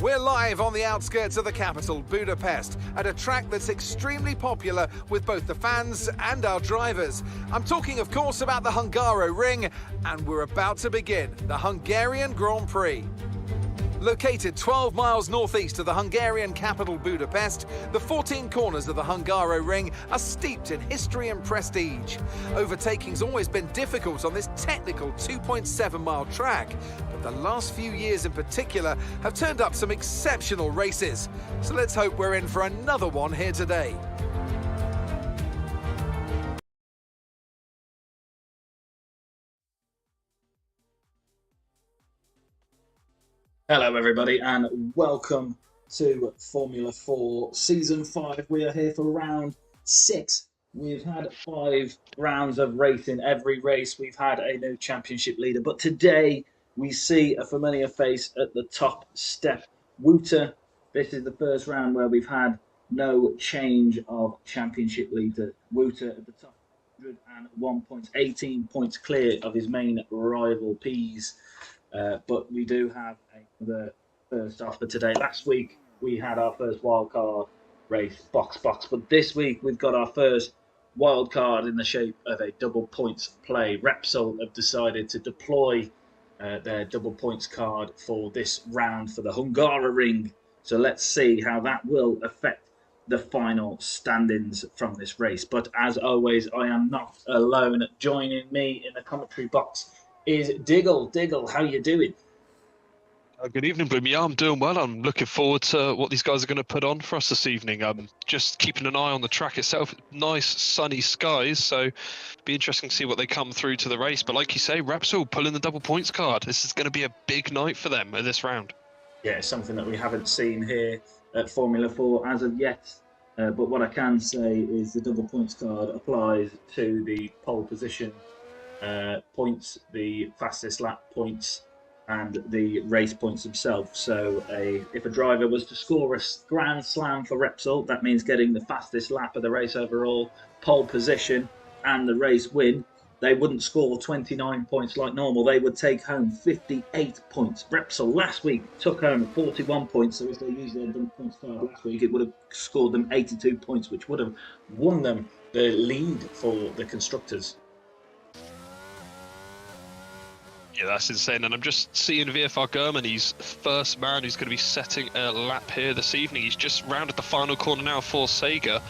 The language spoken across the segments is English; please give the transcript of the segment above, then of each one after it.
We're live on the outskirts of the capital, Budapest, at a track that's extremely popular with both the fans and our drivers. I'm talking, of course, about the Hungaroring, and we're about to begin the Hungarian Grand Prix. Located 12 miles northeast of the Hungarian capital Budapest, the 14 corners of the Hungaroring are steeped in history and prestige. Overtaking's always been difficult on this technical 2.7-mile track, but the last few years in particular have turned up some exceptional races. So let's hope we're in for another one here today. Hello everybody and welcome to Formula 4 Season 5. We are here for round 6. We've had 5 rounds of racing. Every race we've had a new championship leader, but today we see a familiar face at the top step. Wouter, this is the first round where we've had no change of championship leader. Wouter at the top, 101 points, 18 points clear of his main rival Pease. But we do have the first offer today. Last week we had our first wildcard race, box, but this week we've got our first wildcard in the shape of a double points play. Repsol have decided to deploy their double points card for this round for the Hungaroring. So let's see how that will affect the final standings from this race. But as always, I am not alone. Joining me in the commentary box is Diggle. Diggle, how you doing? Good evening, Bloom. Yeah, I'm doing well. I'm looking forward to what these guys are going to put on for us this evening. I'm just keeping an eye on the track itself. Nice sunny skies, so be interesting to see what they come through to the race. But like you say, Repsol pulling the double points card. This is going to be a big night for them at this round. Yeah, it's something that we haven't seen here at Formula 4 as of yet. But what I can say is the double points card applies to the pole position points, the fastest lap points, and the race points themselves. So if a driver was to score a Grand Slam for Repsol, that means getting the fastest lap of the race overall, pole position, and the race win. They wouldn't score 29 points like normal. They would take home 58 points. Repsol last week took home 41 points. So if they used their double points card last week, it would have scored them 82 points, which would have won them the lead for the constructors. Yeah, that's insane. And I'm just seeing VFR German. He's first man who's going to be setting a lap here this evening. He's just rounded the final corner now for Sega,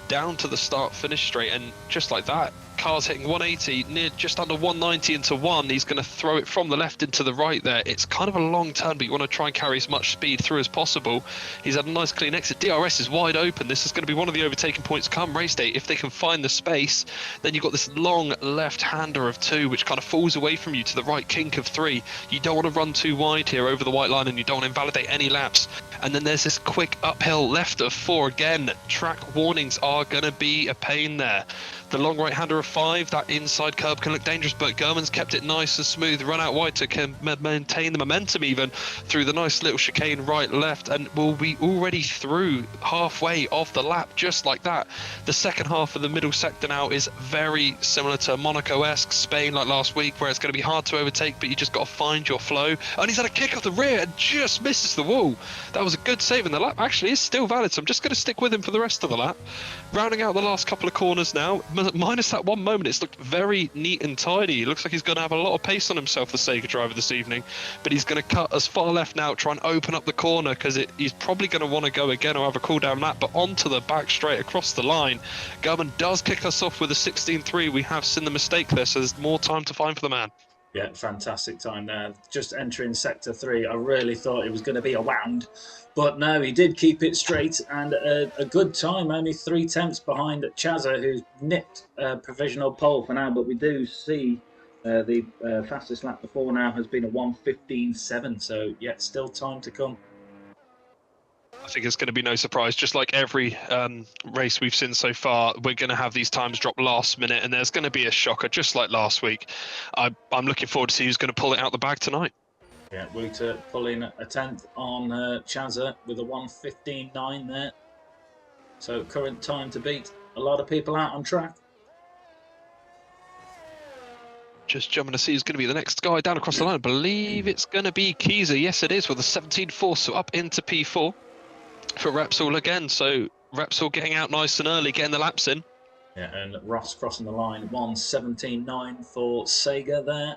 down to the start-finish straight, and just like that, car's hitting 180, near just under 190 into 1. He's going to throw it from the left into the right there. It's kind of a long turn, but you want to try and carry as much speed through as possible. He's had a nice clean exit. DRS is wide open. This is going to be one of the overtaking points come race day. If they can find the space, then you've got this long left-hander of 2, which kind of falls away from you to the right kink of 3. You don't want to run too wide here over the white line, and you don't want to invalidate any laps. And then there's this quick uphill left of 4 again. Track warnings are going to be a pain there. The long right-hander of 5, that inside curb can look dangerous, but German's kept it nice and smooth, run out wide to maintain the momentum even through the nice little chicane right-left, and will be already through halfway of the lap just like that. The second half of the middle sector now is very similar to Monaco-esque Spain like last week, where it's going to be hard to overtake, but you just got to find your flow. And he's had a kick off the rear and just misses the wall. That was a good save, and the lap actually is still valid, so I'm just going to stick with him for the rest of the lap. Rounding out the last couple of corners now, minus that one moment, it's looked very neat and tidy. It looks like he's going to have a lot of pace on himself, the Sega driver, this evening, but he's going to cut as far left now, try and open up the corner, because he's probably going to want to go again or have a cool down lap, but onto the back straight across the line. German does kick us off with a 16.3. We have seen the mistake there, so there's more time to find for the man. Yeah, fantastic time there. Just entering sector 3, I really thought it was going to be a wound, but no, he did keep it straight, and a good time, only 3 tenths behind Chaza, who's nipped provisional pole for now, but we do see the fastest lap before now has been a 1:15.7, so yeah, still time to come. I think it's going to be no surprise. Just like every race we've seen so far, we're going to have these times drop last minute, and there's going to be a shocker, just like last week. I'm looking forward to see who's going to pull it out the bag tonight. Yeah, Wouter pulling a 10th on Chaza with a 1:15.9 there. So current time to beat. A lot of people out on track. Just jumping to see who's going to be the next guy down across the line. I believe it's going to be Keyser. Yes, it is, with a 17.4, so up into P4 for Repsol again. So Repsol getting out nice and early, getting the laps in. Yeah, and Ross crossing the line, 1:17.9 for Sega there.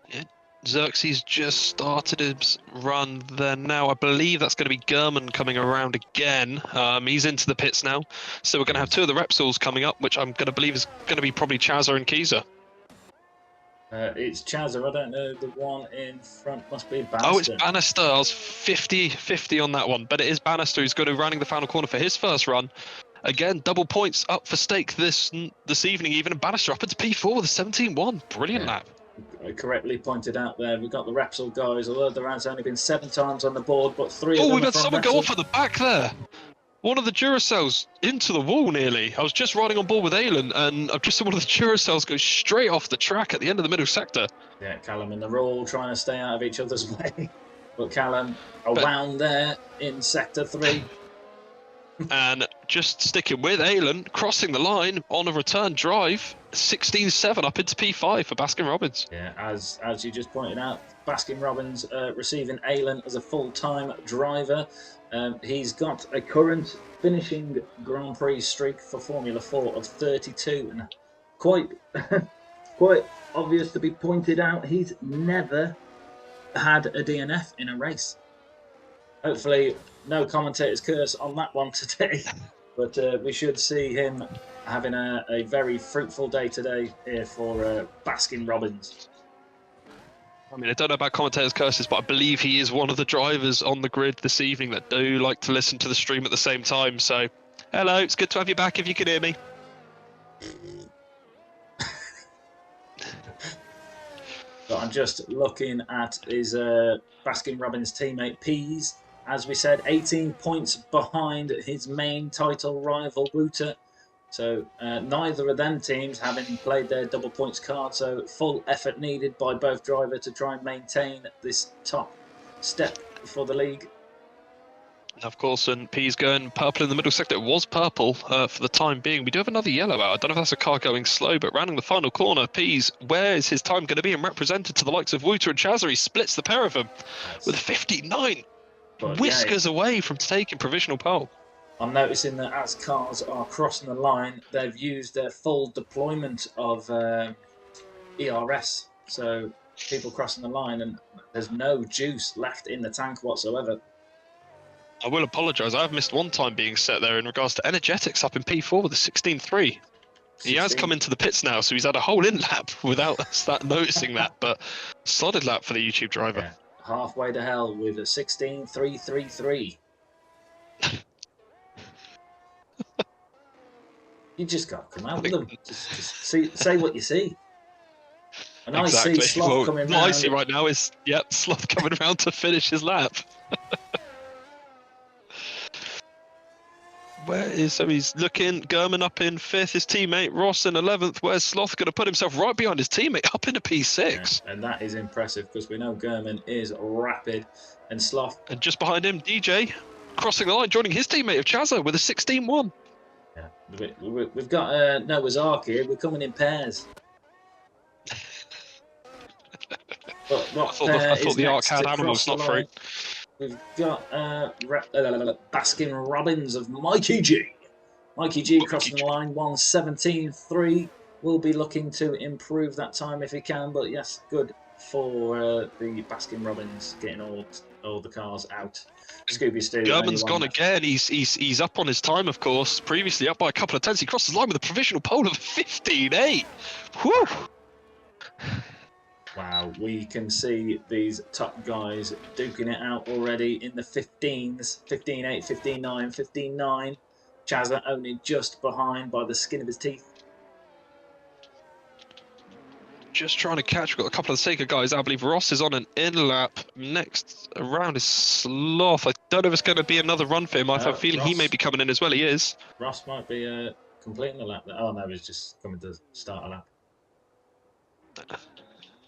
Yeah, Xerxes just started his run there now. I believe that's going to be Gurman coming around again. He's into the pits now. So we're going to have two of the Repsols coming up, which I'm going to believe is going to be probably Chazza and Keyser. It's Chazza. I don't know. The one in front must be Bannister. Oh, it's Bannister. I was 50-50 on that one. But it is Bannister who's going to be running the final corner for his first run. Again, double points up for stake this evening. Even Bannister up into P4 with a 17.1. Brilliant lap. Correctly pointed out there. We've got the Repsol guys, although there has only been 7 times on the board, but 3 of them. Oh, we've are had from someone Repsol. go off at the back there. One of the Duracells into the wall nearly. I was just riding on board with Aylin, and I've just seen one of the Duracells go straight off the track at the end of the middle sector. Yeah, Callum and they're all trying to stay out of each other's way. But Callum around there in sector 3. And just sticking with Aylin, crossing the line on a return drive, 16.7 up into P5 for Baskin Robbins. Yeah, as you just pointed out, Baskin Robbins receiving Aylin as a full-time driver. He's got a current finishing Grand Prix streak for Formula 4 of 32, and quite obvious to be pointed out, he's never had a DNF in a race. Hopefully, no commentator's curse on that one today, but we should see him having a very fruitful day today here for Baskin Robbins. I mean, I don't know about commentators' curses, but I believe he is one of the drivers on the grid this evening that do like to listen to the stream at the same time. So, hello, it's good to have you back if you can hear me. But I'm just looking at his Baskin Robbins teammate Pease. As we said, 18 points behind his main title rival Wouter. So neither of them teams having played their double points card, so full effort needed by both drivers to try and maintain this top step for the league. Of course, and P's going purple in the middle sector. It was purple for the time being. We do have another yellow out. I don't know if that's a car going slow, but rounding the final corner, P's, where is his time going to be? And represented to the likes of Wouter and Chazza, he splits the pair of them with 59. But, Whiskers away from taking provisional pole. I'm noticing that as cars are crossing the line, they've used their full deployment of ERS. So people crossing the line, and there's no juice left in the tank whatsoever. I will apologise. I've missed one time being set there in regards to energetics up in P4 with a 16.3. He has come into the pits now, so he's had a whole in lap without us noticing that. But solid lap for the YouTube driver. Yeah. Halfway to hell with a 16.333. You just got to come out with them. Just say what you see. And exactly. I see Sloth coming round. What I see right now is, Sloth coming around to finish his lap. So he's looking, Gurman up in 5th, his teammate Ross in 11th. Where's Sloth going to put himself right behind his teammate up into P6? Yeah, and that is impressive because we know Gurman is rapid, and Sloth. And just behind him, DJ crossing the line, joining his teammate of Chazza with a 16.1. Yeah, we've got Noah's Ark here. We're coming in pairs. I thought the Ark had animals, not fruit. We've got Baskin Robbins of Mikey G. Mikey G crossing the line, 1:17.3. We'll be looking to improve that time if he can, but yes, good for the Baskin Robbins getting all the cars out. Scooby Stoo. Gurman's gone again. He's up on his time, of course. Previously up by a couple of tenths. He crosses the line with a provisional pole of 15.8. Whew! Wow, we can see these top guys duking it out already in the 15s. 15.8, 15.9, 15.9. Chazza only just behind by the skin of his teeth. Just trying to catch. We've got a couple of the Sega guys. I believe Ross is on an in-lap. Next around is Sloth. I don't know if it's going to be another run for him. I have a feeling he may be coming in as well. He is. Ross might be completing the lap. Oh, no, he's just coming to start a lap.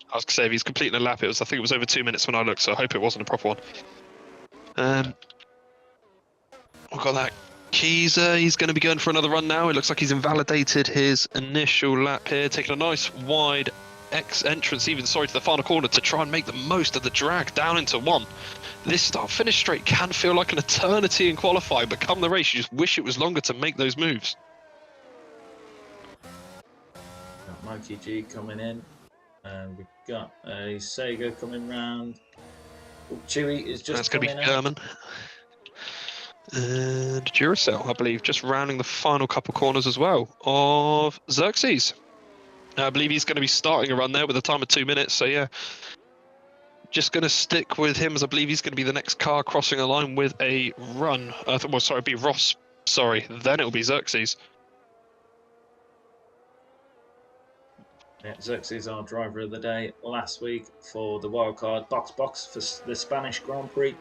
I was going to say, if he's completing a lap, I think it was over 2 minutes when I looked, so I hope it wasn't a proper one. We've got that He's going to be going for another run now. It looks like he's invalidated his initial lap here, taking a nice wide entrance, even to the final corner to try and make the most of the drag down into one. This start finish straight can feel like an eternity in qualifying, but come the race, you just wish it was longer to make those moves. Got Mikey G coming in, and we've got a Sega coming round. Oh, Chewy is just. That's going to be German. And Duracell, I believe, just rounding the final couple corners as well of Xerxes. I believe he's going to be starting a run there with a time of 2 minutes. So yeah, just going to stick with him as I believe he's going to be the next car crossing a line with a run. Well, sorry, it'll be Ross. Sorry, then it'll be Xerxes. Yeah, Xerxes, our driver of the day last week for the wildcard box for the Spanish Grand Prix.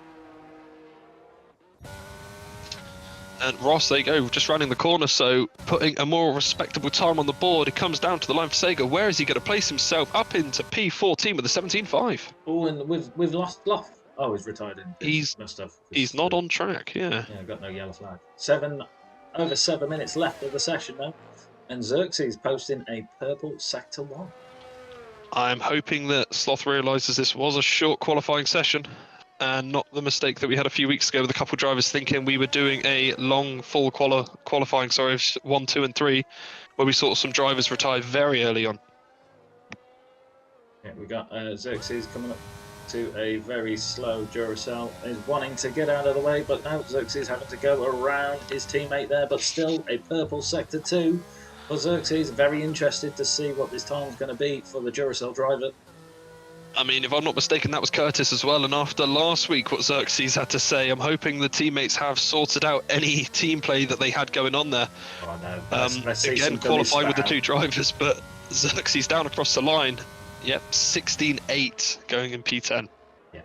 And Ross, there you go, just rounding the corner, so putting a more respectable time on the board. It comes down to the line for Sega. Where is he going to place himself? Up into P14 with a 17.5. Oh, and we've lost Bluff. Oh, he's retired in. He's not on track, yeah. Yeah, got no yellow flag. Over 7 minutes left of the session now. And Xerxes posting a purple sector 1. I'm hoping that Sloth realises this was a short qualifying session and not the mistake that we had a few weeks ago with a couple of drivers thinking we were doing a long full qualifying, 1, 2 and 3, where we saw some drivers retire very early on. Yeah, we got Xerxes coming up to a very slow Duracell. Is wanting to get out of the way, but now Xerxes having to go around his teammate there, but still a purple sector 2. Well, Xerxes very interested to see what this time's going to be for the Duracell driver. I mean, if I'm not mistaken, that was Curtis as well. And after last week, what Xerxes had to say, I'm hoping the teammates have sorted out any team play that they had going on there. Oh, no. Let's again, qualified with the two drivers, but Xerxes down across the line. Yep, 16.8 going in P10. Yeah.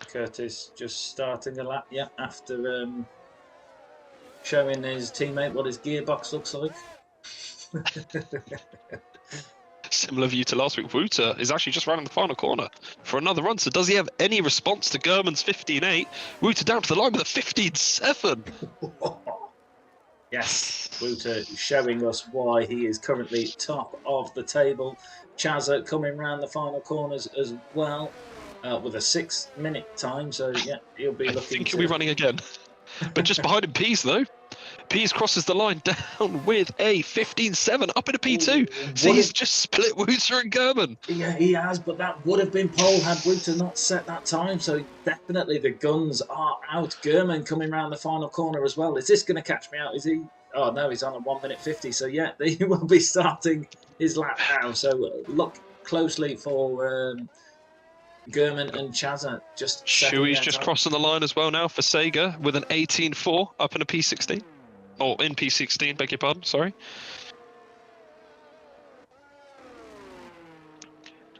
Curtis just starting a lap, yeah, after showing his teammate what his gearbox looks like. Similar view to last week. Wouter is actually just rounding the final corner for another run. So does he have any response to German's 15.8? Wouter down to the line with a 15.7. Yes, Wouter showing us why he is currently top of the table. Chazza coming round the final corners as well with a 6-minute time. So yeah, he'll be looking. I think he'll be running again. But just behind him, Pease though. Pease crosses the line down with a 15.7 up in a P2. So he's just split Wouter and German. Yeah, he has, but that would have been pole had Wouter not set that time. So definitely the guns are out. German coming round the final corner as well. Is this going to catch me out? Is he? Oh no, he's on a 1:50. So yeah, he will be starting his lap now. So look closely for German and Chazza. Just Shuey's just crossing the line as well now for Sega with an 18.4 up in a P16. Or in P16, beg your pardon, sorry.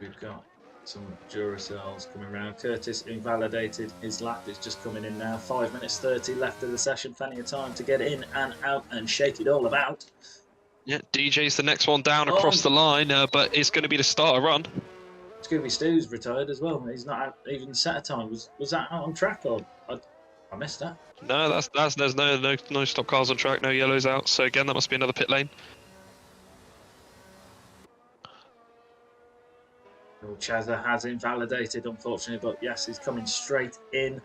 We've got some Duracells coming around. Curtis invalidated his lap. It's just coming in now. 5 minutes 30 left of the session. Plenty of time to get in and out and shake it all about. Yeah, DJ's the next one down across the line, but it's going to be the starter run. Scooby Stoo's retired as well. He's not even set a time. Was that out on track or I missed that? No, there's no stop cars on track, no yellows out. So again, that must be another pit lane. Chazza has invalidated, unfortunately, but yes, he's coming straight in.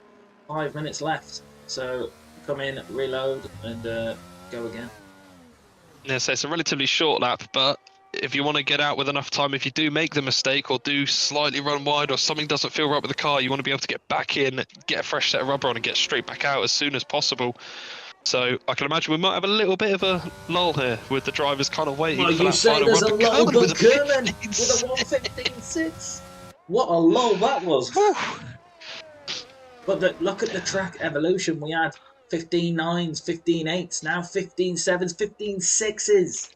5 minutes left, so come in, reload, and go again. Yeah, so it's a relatively short lap, but if you want to get out with enough time, if you do make the mistake or do slightly run wide or something doesn't feel right with the car, you want to be able to get back in, get a fresh set of rubber on and get straight back out as soon as possible. So I can imagine we might have a little bit of a lull here with the drivers kind of waiting for that final run. But German with a 1:15.6. What a lull that was. But look at the track evolution. We had 15.9s, 15.8s, now 15.7s, 15.6s.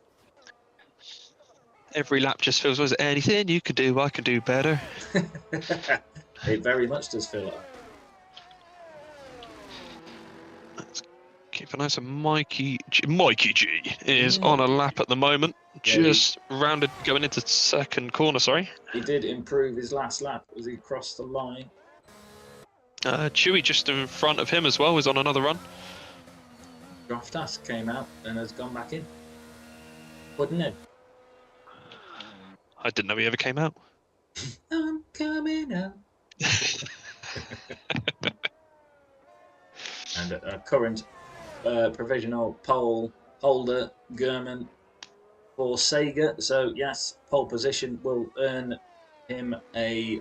Every lap just feels, was anything you could do, I could do better. It very much does feel like that. Let's keep an eye on Mikey G is on a lap at the moment. Just rounded, going into second corner, sorry. He did improve his last lap as he crossed the line. Chewy just in front of him as well is on another run. Draftas came out and has gone back in. Wouldn't it? I didn't know he ever came out. I'm coming out. And a current provisional pole holder, German, for Sega. So yes, pole position will earn him a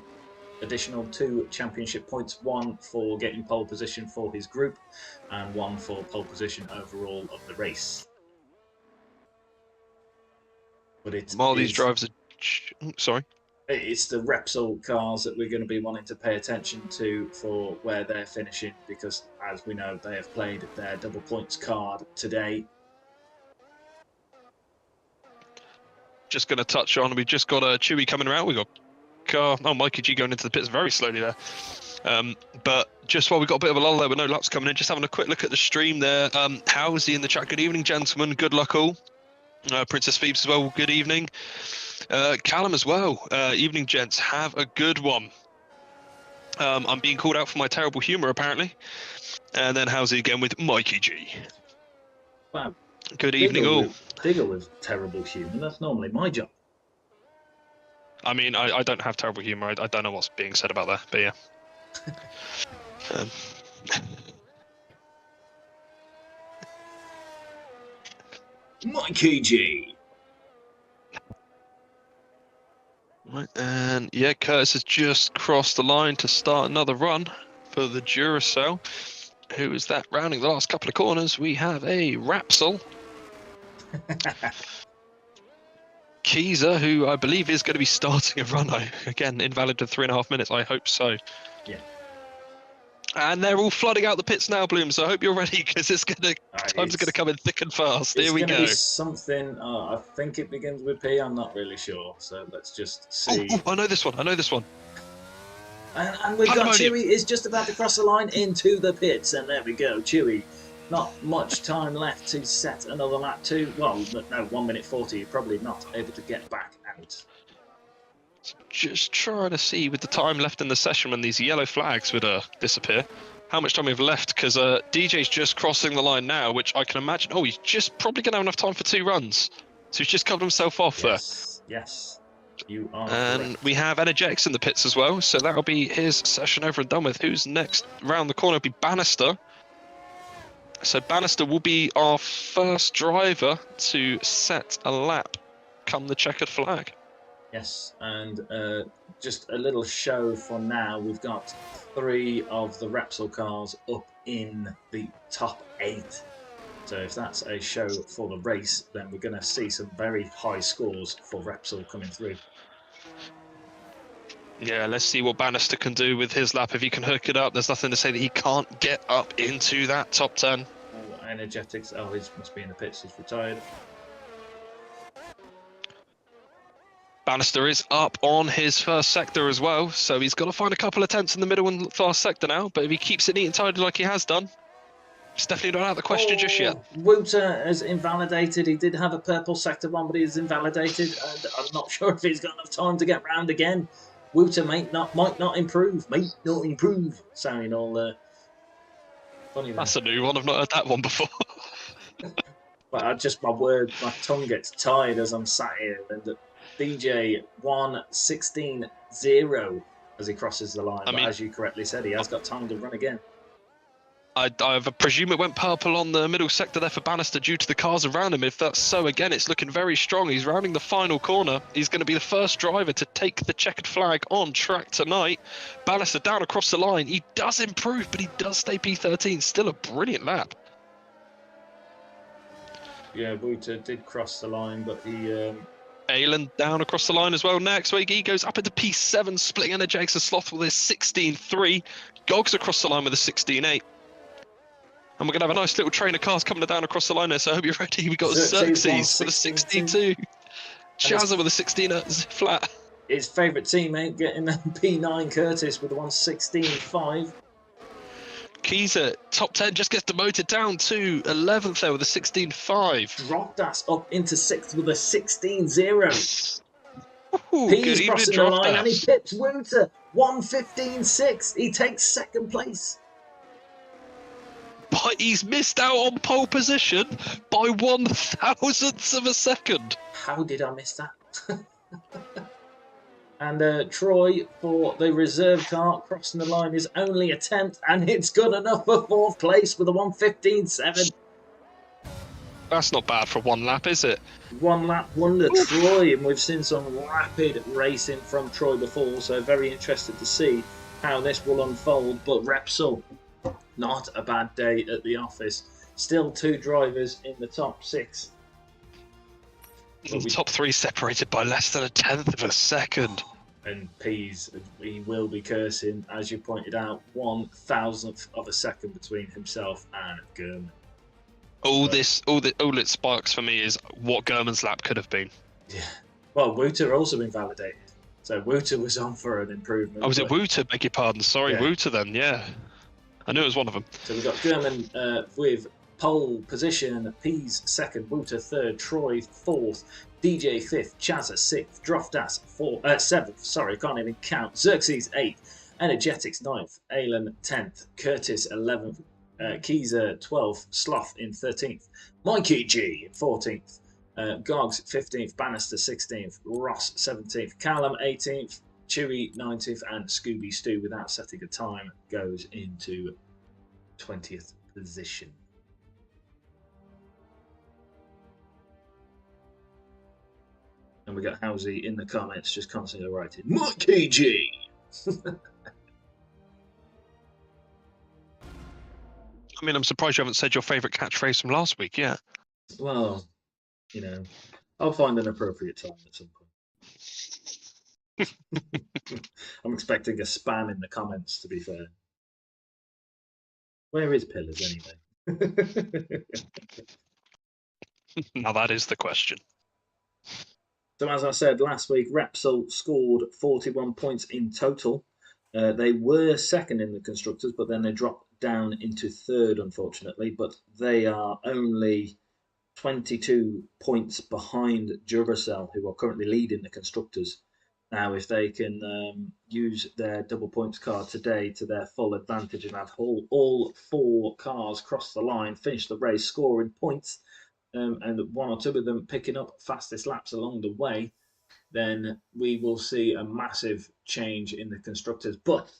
additional 2 championship points, 1 for getting pole position for his group and 1 for pole position overall of the race. But While these drivers are... sorry. It's the Repsol cars that we're going to be wanting to pay attention to for where they're finishing, because as we know, they have played their double points card today. Just going to touch on, we've just got a Chewy coming around. We've got car. Oh, Mikey G going into the pits very slowly there. But just while we've got a bit of a lull there with no laps coming in, just having a quick look at the stream there. Howsey in the chat. Good evening, gentlemen. Good luck all. Princess Phoebes as well. Good evening. Callum as well. Evening, gents. Have a good one. I'm being called out for my terrible humour, apparently. And then Howsey again with Mikey G. Wow. Good evening, all. Digger with terrible humour. That's normally my job. I mean, I don't have terrible humour. I don't know what's being said about that, but yeah. Mikey G. Right, and yeah, Curtis has just crossed the line to start another run for the Duracell. Who is that rounding the last couple of corners? We have a Repsol. Keyser, who I believe is going to be starting a run. Again, invalid to 3.5 minutes. I hope so. Yeah. And they're all flooding out the pits now, Bloom. So I hope you're ready, because times are going to come in thick and fast. Here we go. It's going to be something. I think it begins with P. I'm not really sure. So let's just see. Oh, I know this one. And we've got Chewy is just about to cross the line into the pits, and there we go. Chewy, not much time left to set another lap too. Well, no, 1 minute 40. You're probably not able to get back out. Just trying to see with the time left in the session when these yellow flags would disappear, how much time we've left, because DJ's just crossing the line now, which I can imagine. Oh, he's just probably going to have enough time for 2 runs. So he's just covered himself off there. Yes. You are and correct. We have Energetics in the pits as well, so that'll be his session over and done with. Who's next round the corner will be Bannister. So Bannister will be our first driver to set a lap come the checkered flag. Yes, and just a little show for now. We've got 3 of the Repsol cars up in the top 8. So if that's a show for the race, then we're going to see some very high scores for Repsol coming through. Yeah, let's see what Bannister can do with his lap. If he can hook it up, there's nothing to say that he can't get up into that top 10. Oh, Energetics. Oh, he must be in the pits. He's retired. Bannister is up on his first sector as well, so he's got to find a couple of tenths in the middle and fast sector now. But if he keeps it neat and tidy like he has done, it's definitely not out of the question just yet. Wouter has invalidated. He did have a purple sector one, but he's invalidated. And I'm not sure if he's got enough time to get round again. Wouter might not improve. Sounding all funny. That's a new one. I've not heard that one before. But my tongue gets tired as I'm sat here. And DJ 1:16.0 as he crosses the line. But as you correctly said, he has got time to run again. I presume it went purple on the middle sector there for Bannister due to the cars around him. If that's so, again, it's looking very strong. He's rounding the final corner. He's going to be the first driver to take the checkered flag on track tonight. Bannister down across the line. He does improve, but he does stay P13. Still a brilliant lap. Yeah, Wouter did cross the line, but he... Aylan down across the line as well. Next week, he goes up into P7, splitting Energetics and Sloth with his 16.3. Gogs across the line with a 16.8. And we're going to have a nice little train of cars coming down across the line there, so I hope you're ready. We've got Xerxes with a 16.2. Chazza with a 16 flat. His favourite teammate getting a P9 Curtis with a 1:16.5. Keyser, top 10, just gets demoted down to 11th there with a 16.5. Drogdas up into 6th with a 16.0. Ooh, good He's evening, crossing the line and he Droftas. pips Wouter. 1:15.6. He takes second place. But he's missed out on pole position by 1/1000th of a second. How did I miss that? And Troy, for the reserve car, crossing the line is only a 10th, and it's good enough for 4th place with a 1:15.7. That's not bad for one lap, is it? One lap wonder, Troy, and we've seen some rapid racing from Troy before, so very interested to see how this will unfold. But Repsol, not a bad day at the office. Still 2 drivers in the top 6. Top 3 separated by less than a 10th of a second. And Pease, he will be cursing, as you pointed out, 1/1000th of a second between himself and German. All it sparks for me is what German's lap could have been. Yeah. Well, Wouter also been validated. So Wouter was on for an improvement. Oh, was it Wouter? Beg your pardon. Sorry, Yeah. Wouter then, yeah. I knew it was one of them. So we've got German with pole position, Pease 2nd, Wouter 3rd, Troy 4th, DJ 5th, Chazza 6th, Droftas 7th, sorry, I can't even count, Xerxes 8th, Energetics 9th, Alan 10th, Curtis 11th, Keyser 12th, Sloth in 13th, Mikey G in 14th, Gogs 15th, Bannister 16th, Ross 17th, Callum 18th, Chewy 19th, and Scooby Stew, without setting a time, goes into 20th position. And we got Housey in the comments just constantly writing, Mikey G! I mean, I'm surprised you haven't said your favourite catchphrase from last week yet. Well, you know, I'll find an appropriate time at some point. I'm expecting a spam in the comments, to be fair. Where is Pillars anyway? Now that is the question. So as I said last week, Repsol scored 41 points in total. They were second in the Constructors, but then they dropped down into third, unfortunately. But they are only 22 points behind Duracell, who are currently leading the Constructors. Now, if they can use their double points card today to their full advantage and have all 4 cars cross the line, finish the race, scoring points, and 1 or 2 of them picking up fastest laps along the way, then we will see a massive change in the Constructors. But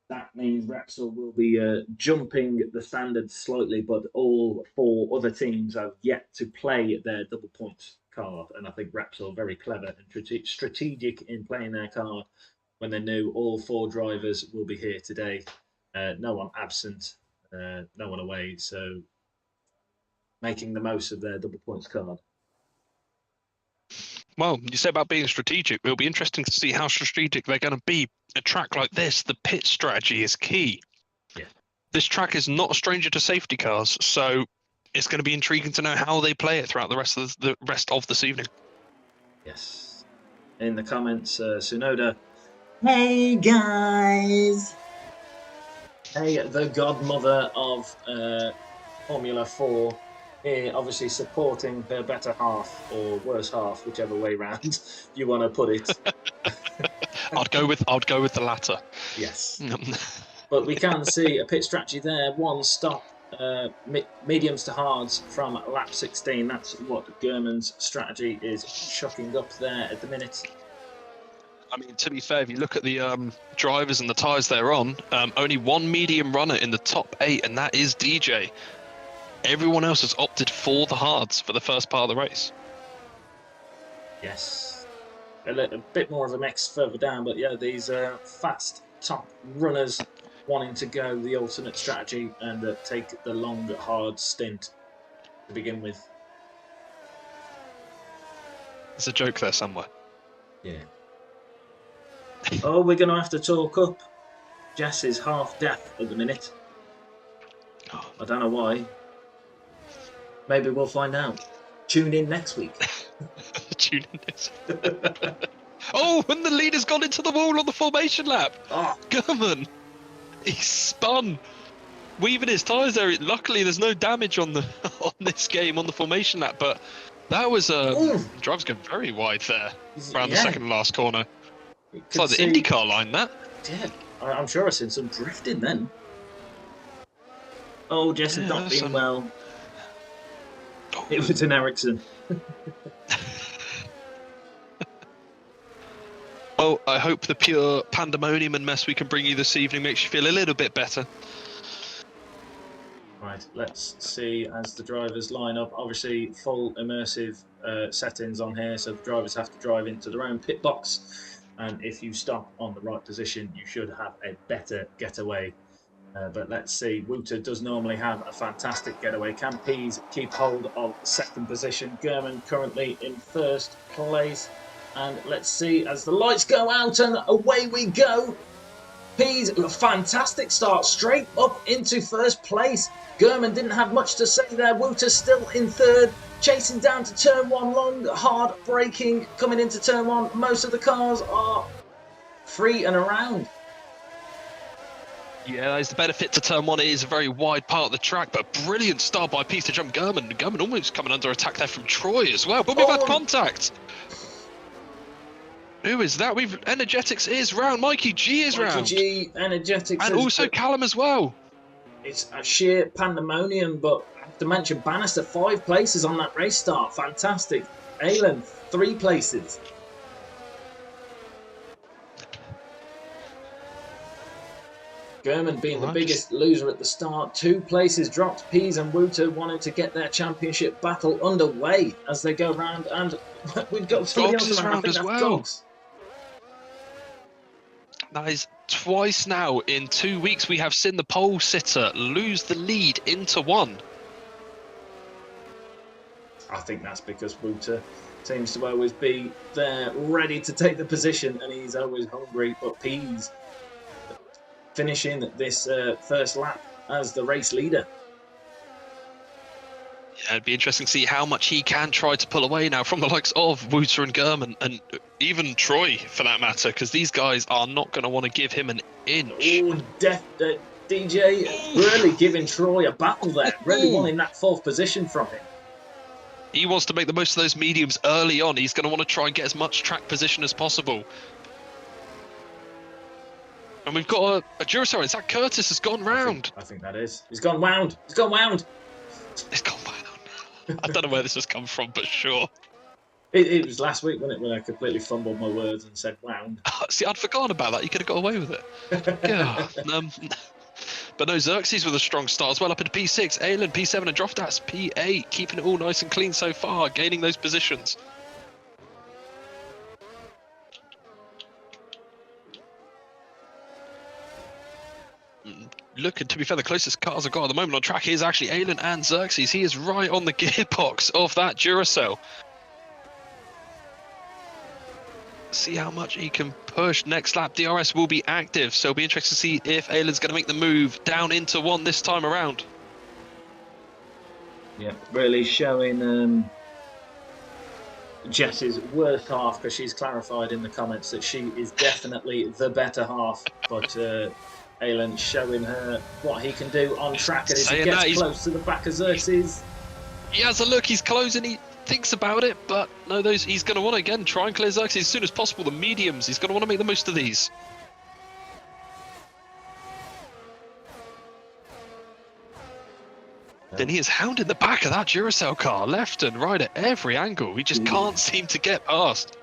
that means Repsol will be jumping the standards slightly, but all 4 other teams have yet to play their double points card. And I think Repsol very clever and strategic in playing their card when they knew all 4 drivers will be here today. No one absent, no one away. So making the most of their double points card. Well, you say about being strategic. It'll be interesting to see how strategic they're going to be. A track like this, the pit strategy is key. Yeah. This track is not a stranger to safety cars, so it's going to be intriguing to know how they play it throughout the rest of this evening. Yes. In the comments, Sunoda, hey guys! Hey, the godmother of Formula 4. Here, obviously supporting her better half or worse half, whichever way round you want to put it. I'd go with the latter. Yes, but we can see a pit strategy there. 1 stop, mediums to hards from lap 16. That's what German's strategy is chucking up there at the minute. I mean, to be fair, if you look at the drivers and the tyres they're on, only 1 medium runner in the top 8, and that is DJ. Everyone else has opted for the hards for the first part of the race. Yes. A bit more of a mix further down, but yeah, these fast top runners wanting to go the alternate strategy and take the long, hard stint to begin with. There's a joke there somewhere. Yeah. Oh, we're going to have to talk up. Jess is half deaf at the minute. I don't know why. Maybe we'll find out. Tune in next week. Tune in next week. Oh, and the leader's gone into the wall on the formation lap. Oh. Gurman, he spun, weaving his tyres there. Luckily, there's no damage on this game on the formation lap, but that was driver's going very wide there. around the second to last corner. It's like the IndyCar line, that. Yeah, I'm sure I've seen some drifting then. Oh, Jess has not been well. Oh. It was an Ericsson. Well, I hope the pure pandemonium and mess we can bring you this evening makes you feel a little bit better. Right, let's see as the drivers line up. Obviously, full immersive settings on here, so the drivers have to drive into their own pit box. And if you stop on the right position, you should have a better getaway. But let's see, Wouter does normally have a fantastic getaway. Can Pease keep hold of second position? German currently in first place. And let's see as the lights go out and away we go. Pease, a fantastic start, straight up into first place. German didn't have much to say there. Wouter still in third, chasing down to turn one, long, hard braking, coming into turn one. Most of the cars are free and around. Yeah, that is the benefit to turn one. It is a very wide part of the track, but brilliant start by Pease to jump German. German almost coming under attack there from Troy as well, but we've had contact. Who is that? Energetics is round. Mikey G is round. Mikey G, Energetics, and also Callum as well. It's a sheer pandemonium, but I have to mention Bannister 5 places on that race start. Fantastic. Alan 3 places. German being the biggest loser at the start. 2 places dropped. Pease and Wouter wanting to get their championship battle underway as they go round, and we've got somebody else around as well. That is twice now in 2 weeks we have seen the pole sitter lose the lead into one. I think that's because Wouter seems to always be there ready to take the position, and he's always hungry. But Pease finishing this first lap as the race leader. Yeah, it'd be interesting to see how much he can try to pull away now from the likes of Wouter and German, and even Troy for that matter, because these guys are not going to want to give him an inch. Oh, DJ really giving Troy a battle there, really wanting that 4th position from him. He wants to make the most of those mediums early on. He's going to want to try and get as much track position as possible. And we've got a Duracell. Zach Curtis has gone round. I think that is. He's gone wound. He's gone wound. It's gone wound. I don't know where this has come from, but sure. It was last week, wasn't it, when I completely fumbled my words and said wound. See, I'd forgotten about that. You could have got away with it. Yeah. But no, Xerxes with a strong start as well, up into P6. Aylin, P7 and Droftas, P8. Keeping it all nice and clean so far, gaining those positions. Looking, to be fair, the closest cars I've got at the moment on track is actually Aylin and Xerxes. He is right on the gearbox of that Duracell. See how much he can push. Next lap, DRS will be active, so it'll be interesting to see if Aylin's going to make the move down into one this time around. Yeah, really showing Jess's worst half, because she's clarified in the comments that she is definitely the better half, but Aylin showing her what he can do on track, and as he gets close to the back of Xerxes. He has a look, he's closing, he thinks about it, but no, he's going to want to again try and clear Xerxes as soon as possible. The mediums, he's going to want to make the most of these. Then he is hounding the back of that Duracell car, left and right at every angle. He just can't seem to get past.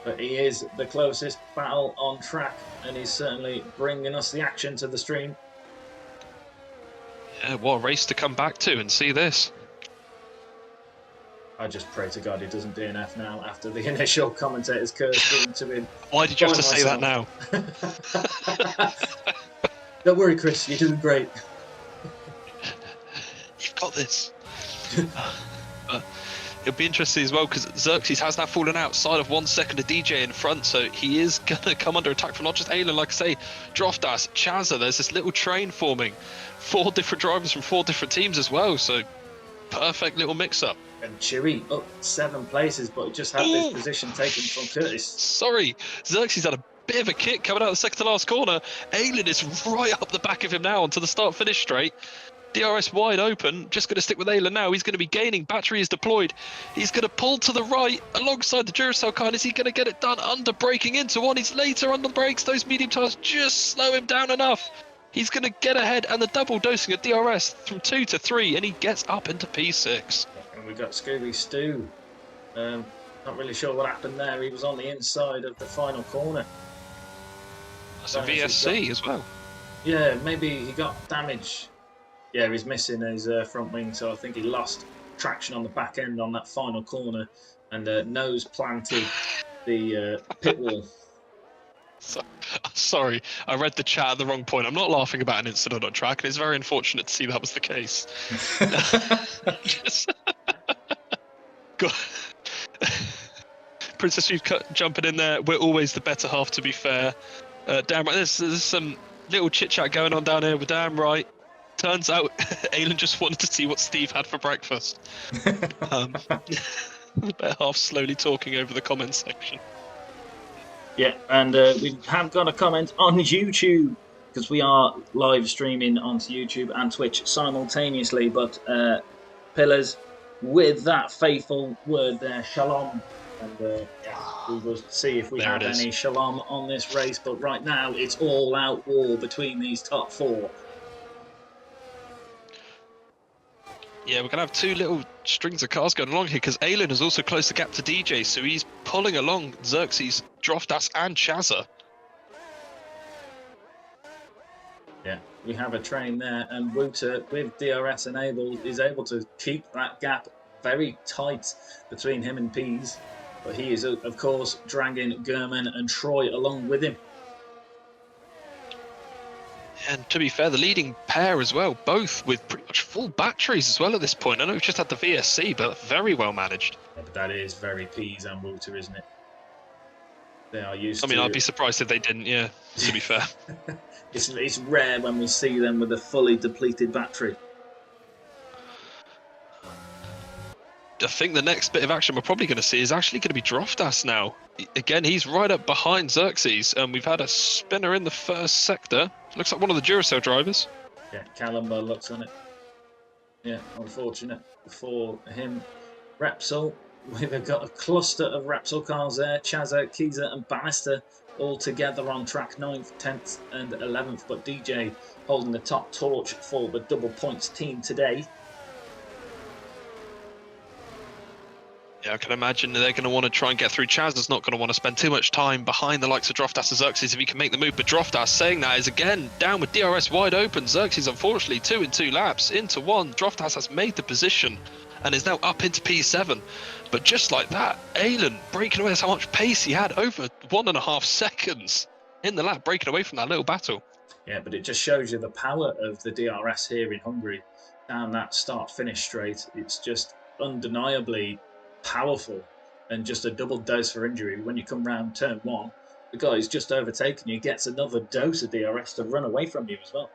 But he is the closest battle on track, and he's certainly bringing us the action to the stream. Yeah, what a race to come back to and see this. I just pray to God he doesn't DNF now after the initial commentator's curse given to him. Why did you have to say that now? Don't worry, Chris, you're doing great. You've got this. It'll be interesting as well, because Xerxes has now fallen outside of 1 second of DJ in front, so he is going to come under attack from not just Aylin, like I say, Droftas, Chazza. There's this little train forming. 4 different drivers from 4 different teams as well, so perfect little mix-up. And Chewy up 7 places, but just had this position taken from Curtis. Sorry, Xerxes had a bit of a kick coming out of the second to last corner. Aylin is right up the back of him now onto the start-finish straight. DRS wide open, just going to stick with Iestyn now. He's going to be gaining, battery is deployed. He's going to pull to the right alongside the Duracell car. And is he going to get it done under braking into one? He's later on the brakes. Those medium tyres just slow him down enough. He's going to get ahead, and the double dosing of DRS from 2 to 3, and he gets up into P6. And we've got Scooby Stu. Not really sure what happened there. He was on the inside of the final corner. That's a VSC as well. Yeah, maybe he got damage. Yeah, he's missing his front wing, so I think he lost traction on the back end on that final corner and nose planted the pit wall. Sorry, I read the chat at the wrong point. I'm not laughing about an incident on track, and it's very unfortunate to see that was the case. Princess You've jumping in there. We're always the better half, to be fair. Damn right, there's some little chit chat going on down here. We're damn right. Turns out Iestyn just wanted to see what Steve had for breakfast. The better half slowly talking over the comment section. Yeah, and we have got a comment on YouTube, because we are live streaming onto YouTube and Twitch simultaneously. But Pillars, with that faithful word there, shalom. And we will see if we have any shalom on this race. But right now, it's all out war between these top four. Yeah, we're going to have two little strings of cars going along here, because Iestyn has also closed the gap to DJ, so he's pulling along Xerxes, Droftas and Chazza. Yeah, we have a train there, and Wouter, with DRS enabled, is able to keep that gap very tight between him and Pease. But he is, of course, dragging German and Troy along with him. And to be fair, the leading pair as well, both with pretty much full batteries as well at this point. I know we've just had the VSC, but very well managed. Yeah, but that is very Pease and Wouter, isn't it? They are used to... I'd be surprised if they didn't, yeah, to be fair. It's rare when we see them with a fully depleted battery. I think the next bit of action we're probably going to see is actually going to be Droftas now. Again, he's right up behind Xerxes, and we've had a spinner in the first sector. Looks like one of the Duracell drivers. Yeah, Calumba looks on it. Yeah, unfortunate for him. Repsol, we've got a cluster of Repsol cars there. Chazza, Kiza and Bannister all together on track 9th, 10th and 11th. But DJ holding the top torch for the double points team today. Yeah, I can imagine they're going to want to try and get through. Chaz is not going to want to spend too much time behind the likes of Droftas and Xerxes if he can make the move. But Droftas, saying that, is again down with DRS wide open. Xerxes, unfortunately, 2 in 2 laps into 1. Droftas has made the position and is now up into P7. But just like that, Iestyn breaking away. That's how much pace he had, over 1.5 seconds in the lap, breaking away from that little battle. Yeah, but it just shows you the power of the DRS here in Hungary. Down that start-finish straight, it's just undeniably powerful, and just a double dose for injury. When you come round turn 1, the guy who's just overtaken you gets another dose of DRS to run away from you as well.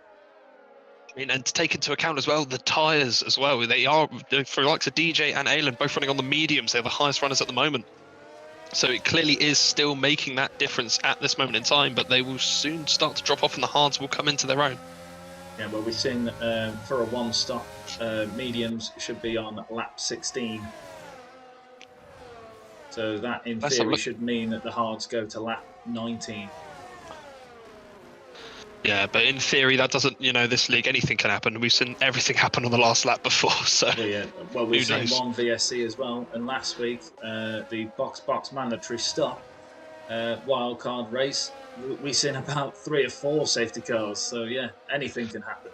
I mean, and to take into account as well the tyres as well. They are, for the likes of DJ and Iestyn, both running on the mediums. They're the highest runners at the moment. So it clearly is still making that difference at this moment in time, but they will soon start to drop off and the hards will come into their own. Yeah, well, we've seen for a one-stop, mediums should be on lap 16. So that, in theory, should mean that the hards go to lap 19. Yeah, but in theory, that doesn't, this league, anything can happen. We've seen everything happen on the last lap before, so... Yeah. Well, we've seen one VSC as well, and last week, the box mandatory stop wildcard race, we've seen about 3 or 4 safety cars, so yeah, anything can happen.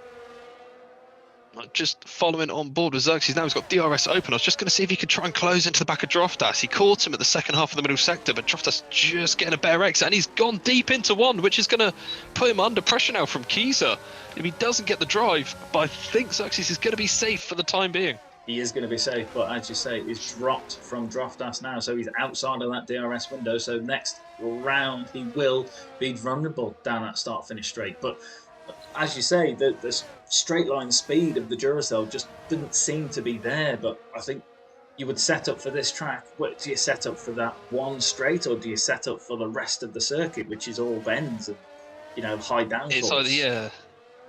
Just following on board with Xerxes now, he's got DRS open. I was just going to see if he could try and close into the back of Droftas. He caught him at the second half of the middle sector, but Droftas just getting a better exit, and he's gone deep into 1, which is going to put him under pressure now from Kiza. If he doesn't get the drive, but I think Xerxes is going to be safe for the time being. He is going to be safe, but as you say, he's dropped from Droftas now, so he's outside of that DRS window. So next round, he will be vulnerable down that start-finish straight. But as you say, the straight line speed of the Duracell just didn't seem to be there. But I think you would set up for this track. What do you set up for, that one straight, or do you set up for the rest of the circuit, which is all bends and high downforce? It's either, yeah.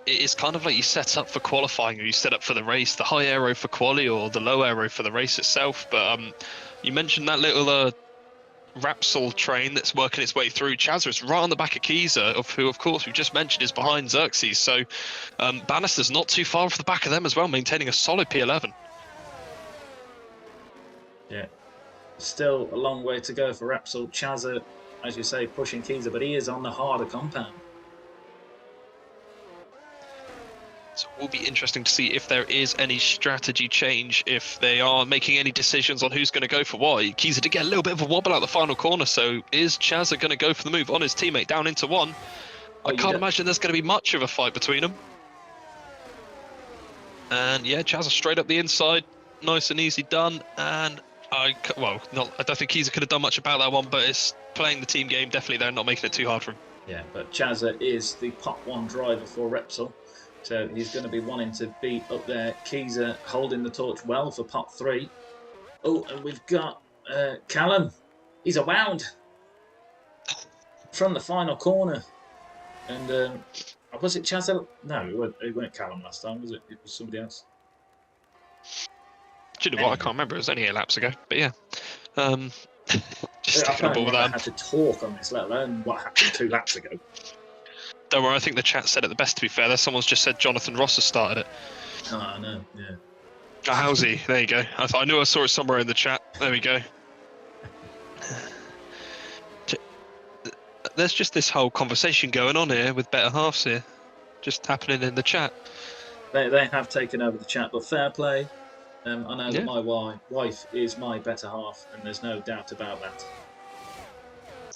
it's kind of like you set up for qualifying or you set up for the race, the high aero for quali or the low aero for the race itself. But you mentioned that little Repsol train that's working its way through. Chazza's right on the back of Kiza, of who, of course, we've just mentioned is behind Xerxes. So Bannister's not too far off the back of them as well, maintaining a solid P11. Yeah, still a long way to go for Repsol. Chazza, as you say, pushing Kiza, but he is on the harder compound. So it will be interesting to see if there is any strategy change, if they are making any decisions on who's going to go for what. Kiza did get a little bit of a wobble out the final corner, so is Chazza going to go for the move on his teammate down into one? I can't imagine there's going to be much of a fight between them. And yeah, Chazza straight up the inside, nice and easy done. And I don't think Kiza could have done much about that one, but it's playing the team game. Definitely, they're not making it too hard for him. Yeah, but Chazza is the pot 1 driver for Repsol. So he's going to be wanting to be up there. Kiza holding the torch well for pot 3. Oh, and we've got Callum. He's a wound from the final corner. And was it Chazza? No, it wasn't Callum last time, was it? It was somebody else. Do you know what? I can't remember. It was only 8 laps ago. But yeah. Just taking a ball with I had to talk on this, let alone what happened 2 laps ago. Don't worry, I think the chat said it the best, to be fair. There, someone's just said Jonathan Ross has started it. Oh, no, yeah. Oh, how's he? There you go. I knew I saw it somewhere in the chat. There we go. There's just this whole conversation going on here with better halves here. Just happening in the chat. They have taken over the chat, but fair play. I know that my wife is my better half, and there's no doubt about that.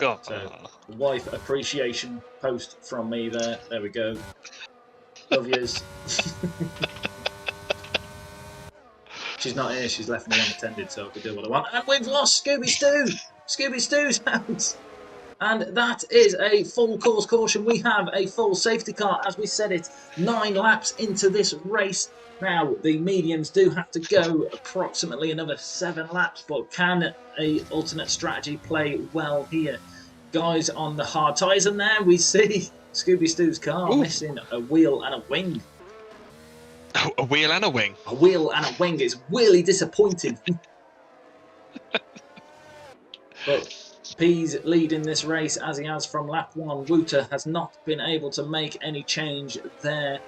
Oh. So, wife appreciation post from me there. There we go. Love yous. She's not here. She's left me unattended, so I could do what I want. And we've lost Scooby Stew. Scooby Stew's hands. And that is a full course caution. We have a full safety car, as we said it, 9 laps into this race. Now, the mediums do have to go approximately another 7 laps, but can a alternate strategy play well here? Guys on the hard tyres, and there we see Scooby Stew's car missing a wheel and a wing. Oh, a wheel and a wing? A wheel and a wing is really disappointing. But P's leading this race as he has from lap 1. Wouter has not been able to make any change there.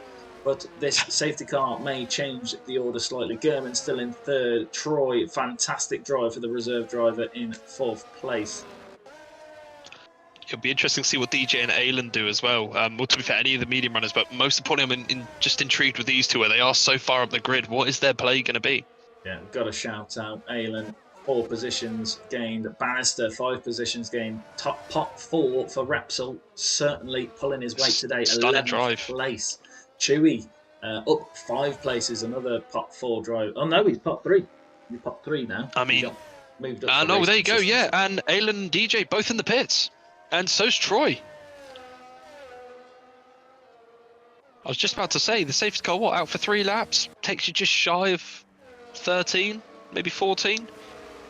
But this safety car may change the order slightly. German still in 3rd. Troy, fantastic drive for the reserve driver in 4th place. It'll be interesting to see what DJ and Aylin do as well. Well, to be fair, any of the medium runners, but most importantly, I'm just intrigued with these two, where they are so far up the grid. What is their play going to be? Yeah, got to shout out Aylin. 4 positions gained. Bannister, 5 positions gained. Top pot 4 for Repsol. Certainly pulling his weight today. Stunning 11th drive. place. Chewy up 5 places, another pot 4 drive. Oh no, he's pot 3. He's pot 3 now. I mean, moved up. no, there you go. Yeah, and Aylin and DJ both in the pits, and so's Troy. I was just about to say the safety car. What, out for 3 laps? Takes you just shy of 13, maybe 14,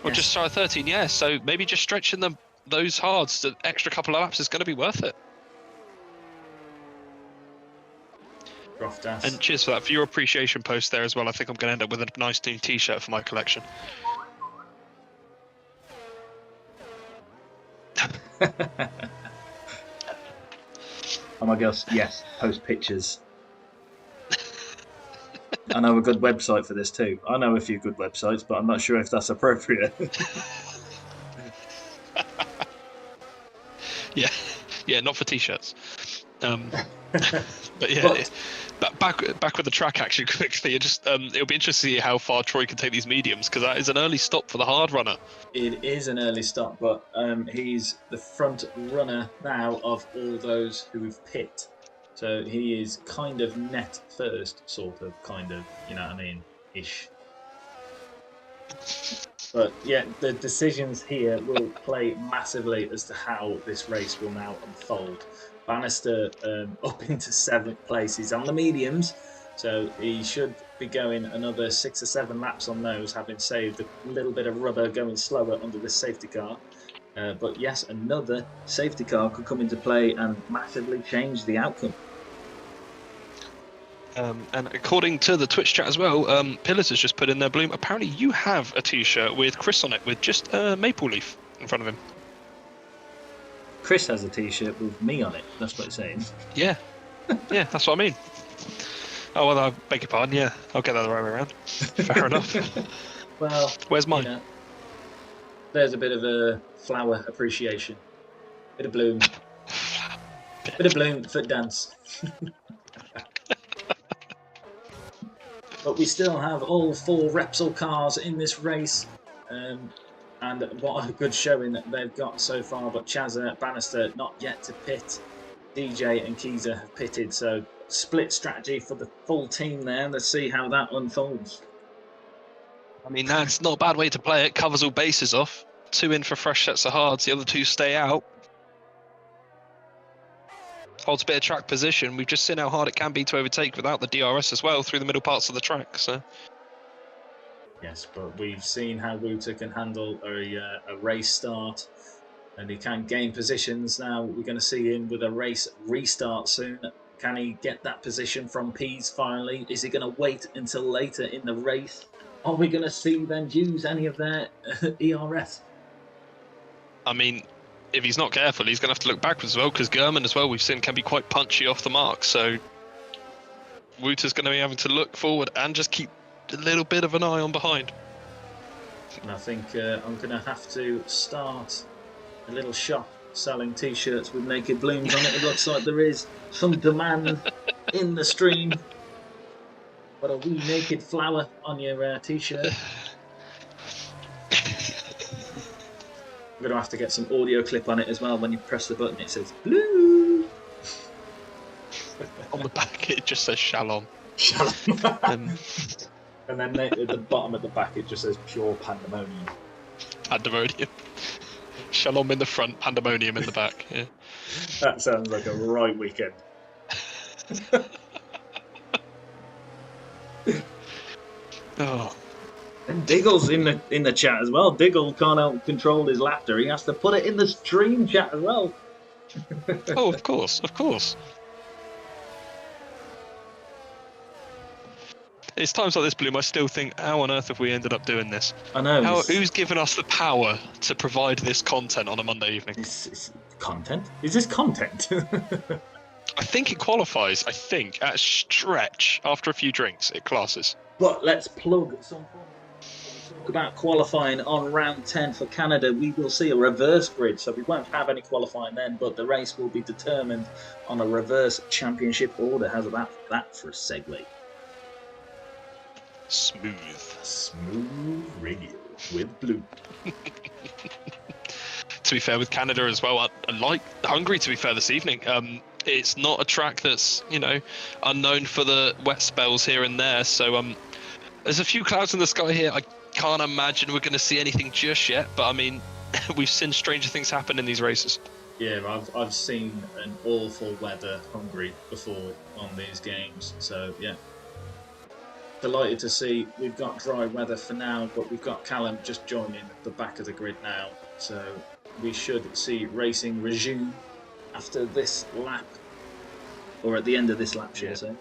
or just shy of 13. Yeah, so maybe just stretching those hards, the extra couple of laps is going to be worth it. And cheers for that, for your appreciation post there as well. I think I'm going to end up with a nice new t-shirt for my collection. Oh my gosh, yes, post pictures. I know a good website for this too. I know a few good websites, but I'm not sure if that's appropriate. Yeah, not for t-shirts. But yeah, back with the track action quickly. It'll be interesting to see how far Troy can take these mediums, because that is an early stop for the hard runner. It is an early stop, but he's the front runner now of all those who've pit. So he is kind of net first, sort of, kind of, you know what I mean, ish. But yeah, the decisions here will play massively as to how this race will now unfold. Bannister up into 7th place. He's on the mediums, so he should be going another 6 or 7 laps on those, having saved a little bit of rubber going slower under this safety car. But yes, another safety car could come into play and massively change the outcome. And according to the Twitch chat as well, Pillars has just put in there, Bloom, apparently you have a t-shirt with Chris on it with just a maple leaf in front of him. Chris has a t-shirt with me on it. That's what it's saying. Yeah. Yeah, that's what I mean. Oh, well, I beg your pardon. Yeah, I'll get that the right way around. Fair enough. Well, where's mine? You know, there's a bit of a flower appreciation. Bit of Bloom. Bit of Bloom for dance. But we still have all 4 Repsol cars in this race. And what a good showing that they've got so far. But Chazza, Bannister not yet to pit. DJ and Keezer have pitted. So split strategy for the full team there. Let's see how that unfolds. I mean, that's not a bad way to play it. Covers all bases off. 2 in for fresh sets of hards. The other 2 stay out. Holds a bit of track position. We've just seen how hard it can be to overtake without the DRS as well through the middle parts of the track. So. Yes, but we've seen how Wouter can handle a race start, and he can gain positions. Now we're going to see him with a race restart soon. Can he get that position from Pease finally? Is he going to wait until later in the race? Are we going to see them use any of their ERS? I mean, if he's not careful, he's going to have to look backwards as well, because German as well, we've seen, can be quite punchy off the mark. So Wouter's going to be having to look forward and just keep a little bit of an eye on behind. And I think I'm going to have to start a little shop selling t-shirts with naked blooms on it. It looks like there is some demand in the stream. But a wee naked flower on your t-shirt. I'm going to have to get some audio clip on it as well. When you press the button, it says blue. On the back, it just says Shalom. Shalom. And then at the bottom at the back, it just says pure pandemonium. Pandemonium. Shalom in the front, pandemonium in the back. Yeah. That sounds like a right weekend. Oh. And Diggle's in the chat as well. Diggle can't help control his laughter. He has to put it in the stream chat as well. Oh, of course, of course. It's times like this, Bloom, I still think, how on earth have we ended up doing this? I know. Who's given us the power to provide this content on a Monday evening? It's content? Is this content? I think it qualifies, at a stretch, after a few drinks, it classes. But let's plug some talk about qualifying on round 10 for Canada. We will see a reverse grid, so we won't have any qualifying then, but the race will be determined on a reverse championship order. How's about that for a segue? Smooth radio with Blue. To be fair, with Canada as well, I like Hungary, to be fair, this evening. It's not a track that's, unknown for the wet spells here and there. So there's a few clouds in the sky here. I can't imagine we're going to see anything just yet. But I mean, we've seen stranger things happen in these races. Yeah, I've seen an awful weather Hungary before on these games. So yeah, delighted to see we've got dry weather for now, but we've got Callum just joining the back of the grid now. So we should see racing resume after this lap, or at the end of this lap, should I say.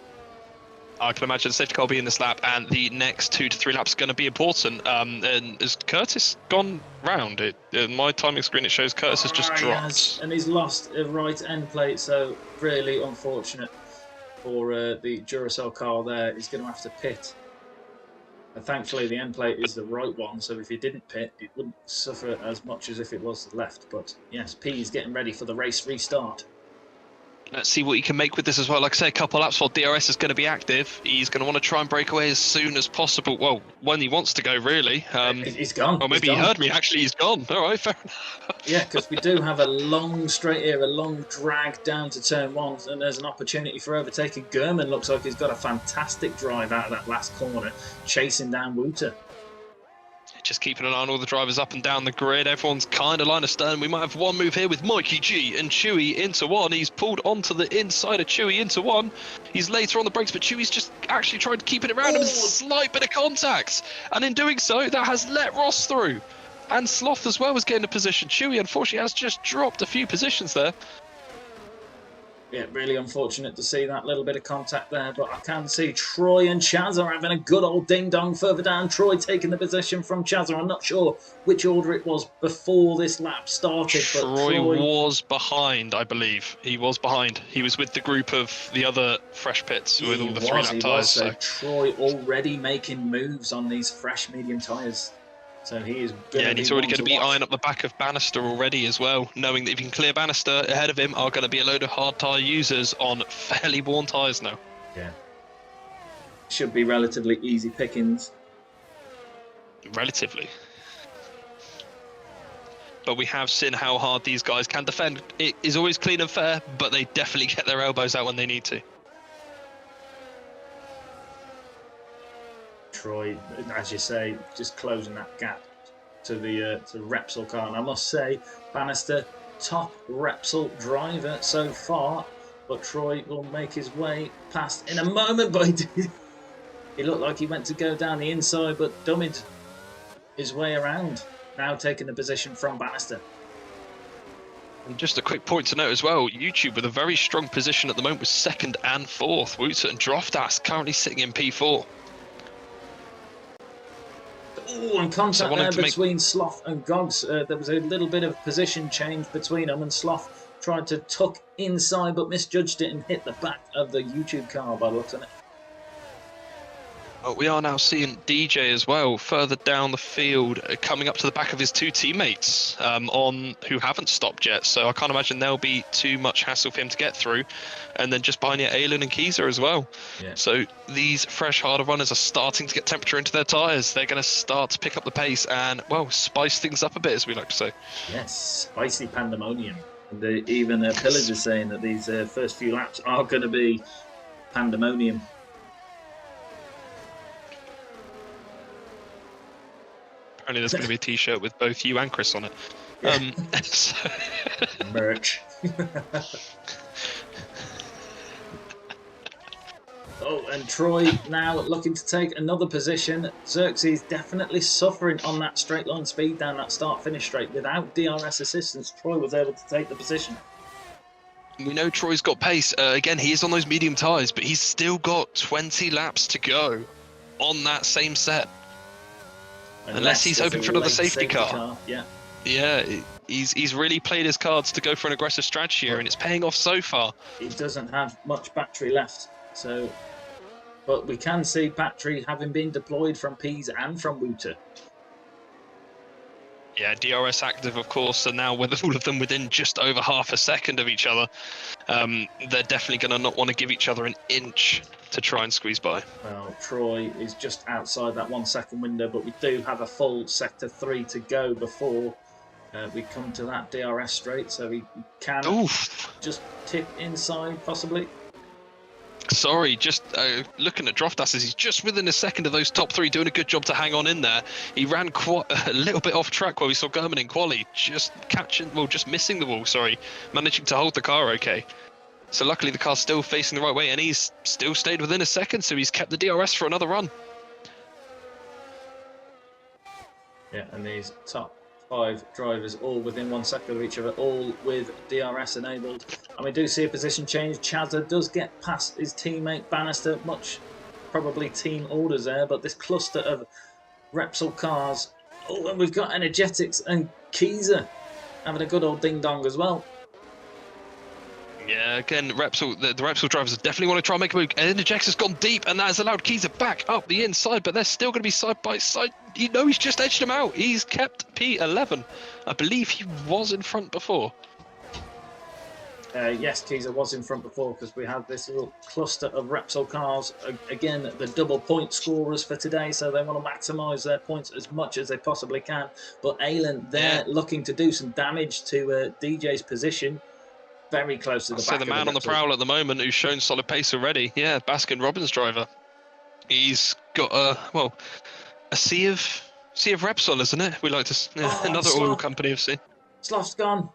I can imagine safety car will be in this lap, and the next 2 to 3 laps are going to be important. And has Curtis gone round? In my timing screen, it shows Curtis has just dropped. And he's lost a right end plate, so really unfortunate for the Duracell car there. He's going to have to pit. And thankfully, the end plate is the right one, so if he didn't pit, it wouldn't suffer as much as if it was the left. But yes, P is getting ready for the race restart. Let's see what he can make with this as well. Like I say, a couple of laps while DRS is going to be active. He's going to want to try and break away as soon as possible. Well, when he wants to go, really. He's gone. Or maybe he heard me. Actually, he's gone. All right, fair enough. Yeah, because we do have a long straight here, a long drag down to turn 1, and there's an opportunity for overtaking. German looks like he's got a fantastic drive out of that last corner, chasing down Wouter. Just keeping an eye on all the drivers up and down the grid. Everyone's kind of line of stern. We might have one move here with Mikey G and Chewy into 1. He's pulled onto the inside of Chewy into 1. He's later on the brakes, but Chewy's just actually tried to keep it around him. A slight bit of contact. And in doing so, that has let Ross through. And Sloth as well was getting a position. Chewy, unfortunately, has just dropped a few positions there. Yeah, really unfortunate to see that little bit of contact there, but I can see Troy and Chaz are having a good old ding-dong further down. Troy taking the position from Chaz. I'm not sure which order it was before this lap started, but Troy was behind, I believe. He was behind. He was with the group of the other fresh pits with all the 3-lap tyres. So Troy already making moves on these fresh medium tyres. So he is and he's already going to be eyeing up the back of Bannister already as well, knowing that if he can clear Bannister, ahead of him are going to be a load of hard tyre users on fairly worn tyres now. Yeah. Should be relatively easy pickings. Relatively. But we have seen how hard these guys can defend. It is always clean and fair, but they definitely get their elbows out when they need to. Troy, as you say, just closing that gap to the Repsol car. And I must say, Bannister, top Repsol driver so far, but Troy will make his way past in a moment. But he looked like he went to go down the inside, but dummied his way around. Now taking the position from Bannister. And just a quick point to note as well, YouTube with a very strong position at the moment with 2nd and 4th. Wootert and Droftas currently sitting in P4. Oh, and contact there between Sloth and Gogs. There was a little bit of position change between them, and Sloth tried to tuck inside but misjudged it and hit the back of the YouTube car by the looks of it. We are now seeing DJ as well, further down the field, coming up to the back of his 2 teammates who haven't stopped yet. So I can't imagine there'll be too much hassle for him to get through. And then just behind you, Iestyn and Kieser as well. Yeah. So these fresh, harder runners are starting to get temperature into their tyres. They're going to start to pick up the pace and, well, spice things up a bit, as we like to say. Yes, spicy pandemonium. And even Pillage is saying that these first few laps are going to be pandemonium. Apparently there's going to be a t-shirt with both you and Chris on it. Yeah. Merch. Oh, and Troy now looking to take another position. Xerxes definitely suffering on that straight line speed down that start-finish straight. Without DRS assistance, Troy was able to take the position. We know Troy's got pace. Again, he is on those medium tyres, but he's still got 20 laps to go on that same set. Unless he's hoping for another safety car. Yeah, he's really played his cards to go for an aggressive strategy here, and it's paying off so far. He doesn't have much battery left, so, but we can see battery having been deployed from Pease and from Wootert. Yeah, DRS active, of course, and now with all of them within just over half a second of each other, they're definitely going to not want to give each other an inch to try and squeeze by. Well, Troy is just outside that 1 second window, but we do have a full sector 3 to go before we come to that DRS straight, so he can just tip inside, possibly. Sorry, just looking at Droftas, he's just within a second of those top 3, doing a good job to hang on in there. He ran quite a little bit off track where we saw Gurman in quali, just missing the wall, managing to hold the car okay. So luckily the car's still facing the right way, and he's still stayed within a second, so he's kept the DRS for another run. Yeah, and these top 5 drivers all within 1 second of each other, all with DRS enabled. And we do see a position change. Chazza does get past his teammate Bannister, much probably team orders there, but this cluster of Repsol cars. Oh, and we've got Energetics and Kieser having a good old ding-dong as well. Yeah, again, Repsol, the Repsol drivers definitely want to try and make a move. Energetics has gone deep, and that has allowed Kieser back up the inside, but they're still going to be side by side. You know, he's just edged him out. He's kept P11. I believe he was in front before. Yes, Kieser was in front before, because we have this little cluster of Repsol cars. Again, the double point scorers for today, so they want to maximise their points as much as they possibly can. But Iestyn, they're looking to do some damage to DJ's position. Very close to the back. So the man on the prowl at the moment who's shown solid pace already. Yeah, Baskin Robbins driver. He's got a sea of Repsol, isn't it? We like to another oil company of sea. Sloth's gone.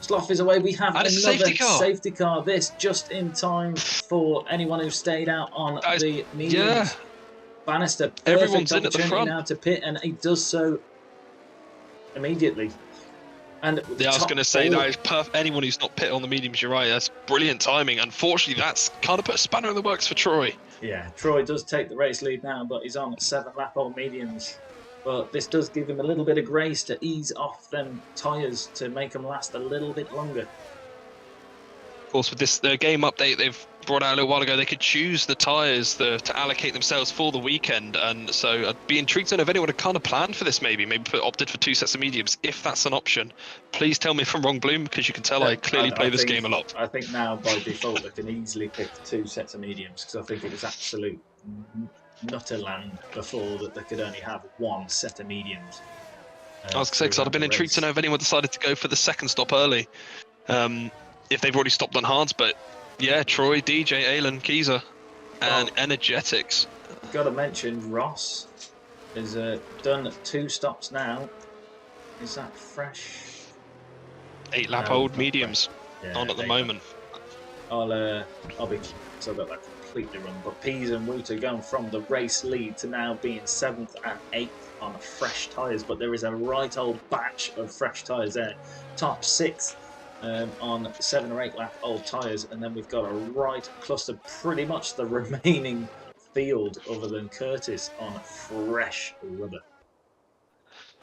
Sloth is away. We have another safety car. This just in time for anyone who stayed out on the mediums. Yeah. Bannister, everyone's in at the front now to pit, and he does so immediately. And Yeah, I was going to say four, that is perfect. Anyone who's not pit on the mediums, you're right. That's brilliant timing. Unfortunately, that's kind of put a spanner in the works for Troy. Yeah, Troy does take the race lead now, but he's on 7-lap-old mediums. But this does give him a little bit of grace to ease off them tyres to make them last a little bit longer. Of course, with this game update they've brought out a little while ago, they could choose the tyres to allocate themselves for the weekend. And so I'd be intrigued to know if anyone had kind of planned for this, maybe opted for 2 sets of mediums, if that's an option. Please tell me if I'm wrong, Bloom, because you can tell I clearly play this game a lot. I think now, by default, they can easily pick 2 sets of mediums, because I think it was absolute nutterland before that they could only have 1 set of mediums. I was going to say, because I'd have been intrigued to know if anyone decided to go for the second stop early. If they've already stopped on hards, but yeah, Troy, DJ, Alan, Keezer, and Energetics. Got to mention Ross has done 2 stops now. Is that fresh? 8-lap-old mediums on at the moment. I'll be so I got that completely wrong. But Peas and Woot are going from the race lead to now being 7th and 8th on fresh tyres. But there is a right old batch of fresh tyres there. Top 6. On 7 or 8 lap old tyres, and then we've got a right cluster, pretty much the remaining field other than Curtis, on fresh rubber.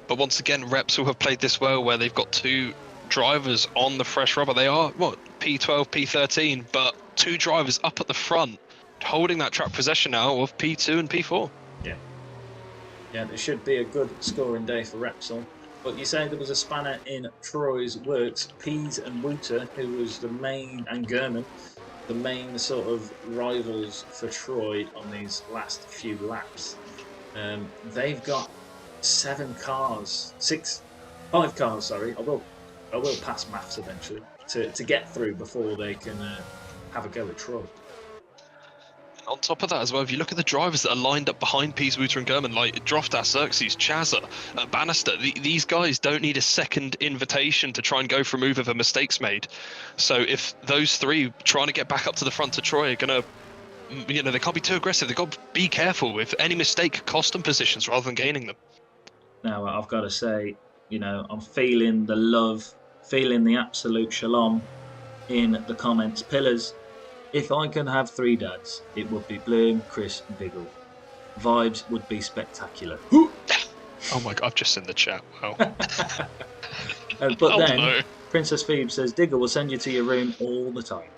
But once again, Repsol have played this well, where they've got 2 drivers on the fresh rubber. They are P12, P13, but 2 drivers up at the front, holding that track possession now of P2 and P4. Yeah, it should be a good scoring day for Repsol. But you say there was a spanner in Troy's works. Peas and Wooter, who was the main, and German, the main sort of rivals for Troy on these last few laps. They've got 5 cars, sorry. I will pass maths eventually to get through before they can have a go at Troy. On top of that as well, if you look at the drivers that are lined up behind Pease, Wooter and German, like Droftas, Xerxes, Chazza, Bannister, these guys don't need a second invitation to try and go for a move if a mistake's made. So if those 3 trying to get back up to the front of Troy are going to, they can't be too aggressive. They've got to be careful. If any mistake cost them positions rather than gaining them. Now, I've got to say, I'm feeling the love, feeling the absolute shalom in the comments. Pillars. If I can have 3 dads, it would be Bloom, Chris, and Diggle. Vibes would be spectacular. Oh my god, I've just seen the chat. Wow. But then, Princess Phoebe says, Diggle will send you to your room all the time.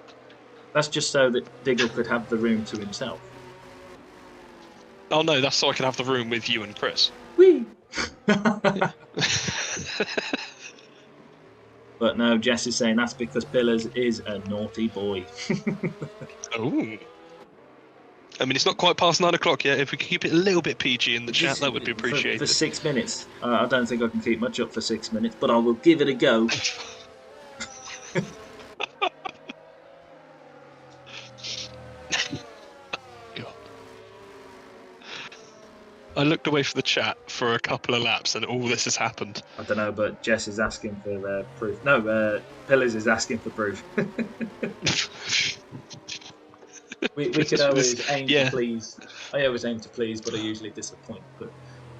That's just so that Diggle could have the room to himself. Oh no, that's so I can have the room with you and Chris. Whee! But no, Jess is saying that's because Pillars is a naughty boy. Oh. I mean, it's not quite past 9 o'clock yet. If we could keep it a little bit PG in the chat, that would be appreciated. For 6 minutes. I don't think I can keep much up for 6 minutes, but I will give it a go. I looked away from the chat for a couple of laps and all this has happened. I don't know, but Jess is asking for proof. No, Pillars is asking for proof. we could always aim to please. I always aim to please, but I usually disappoint. But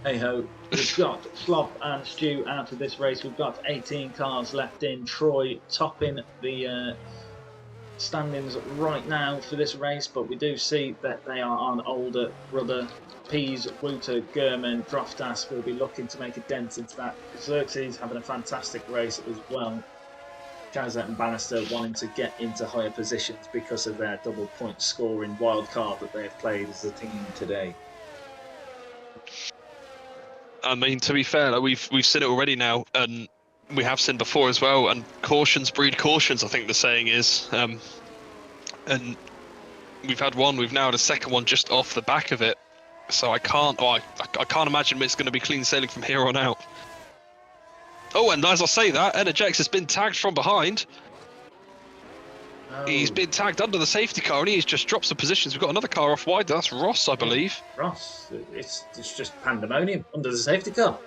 hey ho, we've got Flop and Stu out of this race. We've got 18 cars left in. Troy topping the standings right now for this race, but we do see that they are on older rubber. Peas, Wooter, German, Droftas will be looking to make a dent into that. Xerxes having a fantastic race as well. Chazza and Bannister wanting to get into higher positions because of their double point scoring wild card that they have played as a team today. I mean, to be fair, like we've seen it already now, and we have seen before as well. And cautions breed cautions, I think the saying is. And we've had one. We've now had a second one just off the back of it. So I can't imagine it's going to be clean sailing from here on out. Oh, and as I say that, Energex has been tagged from behind. Oh. He's been tagged under the safety car, and he's just dropped some positions. We've got another car off wide. That's Ross, I believe. Ross, it's just pandemonium under the safety car.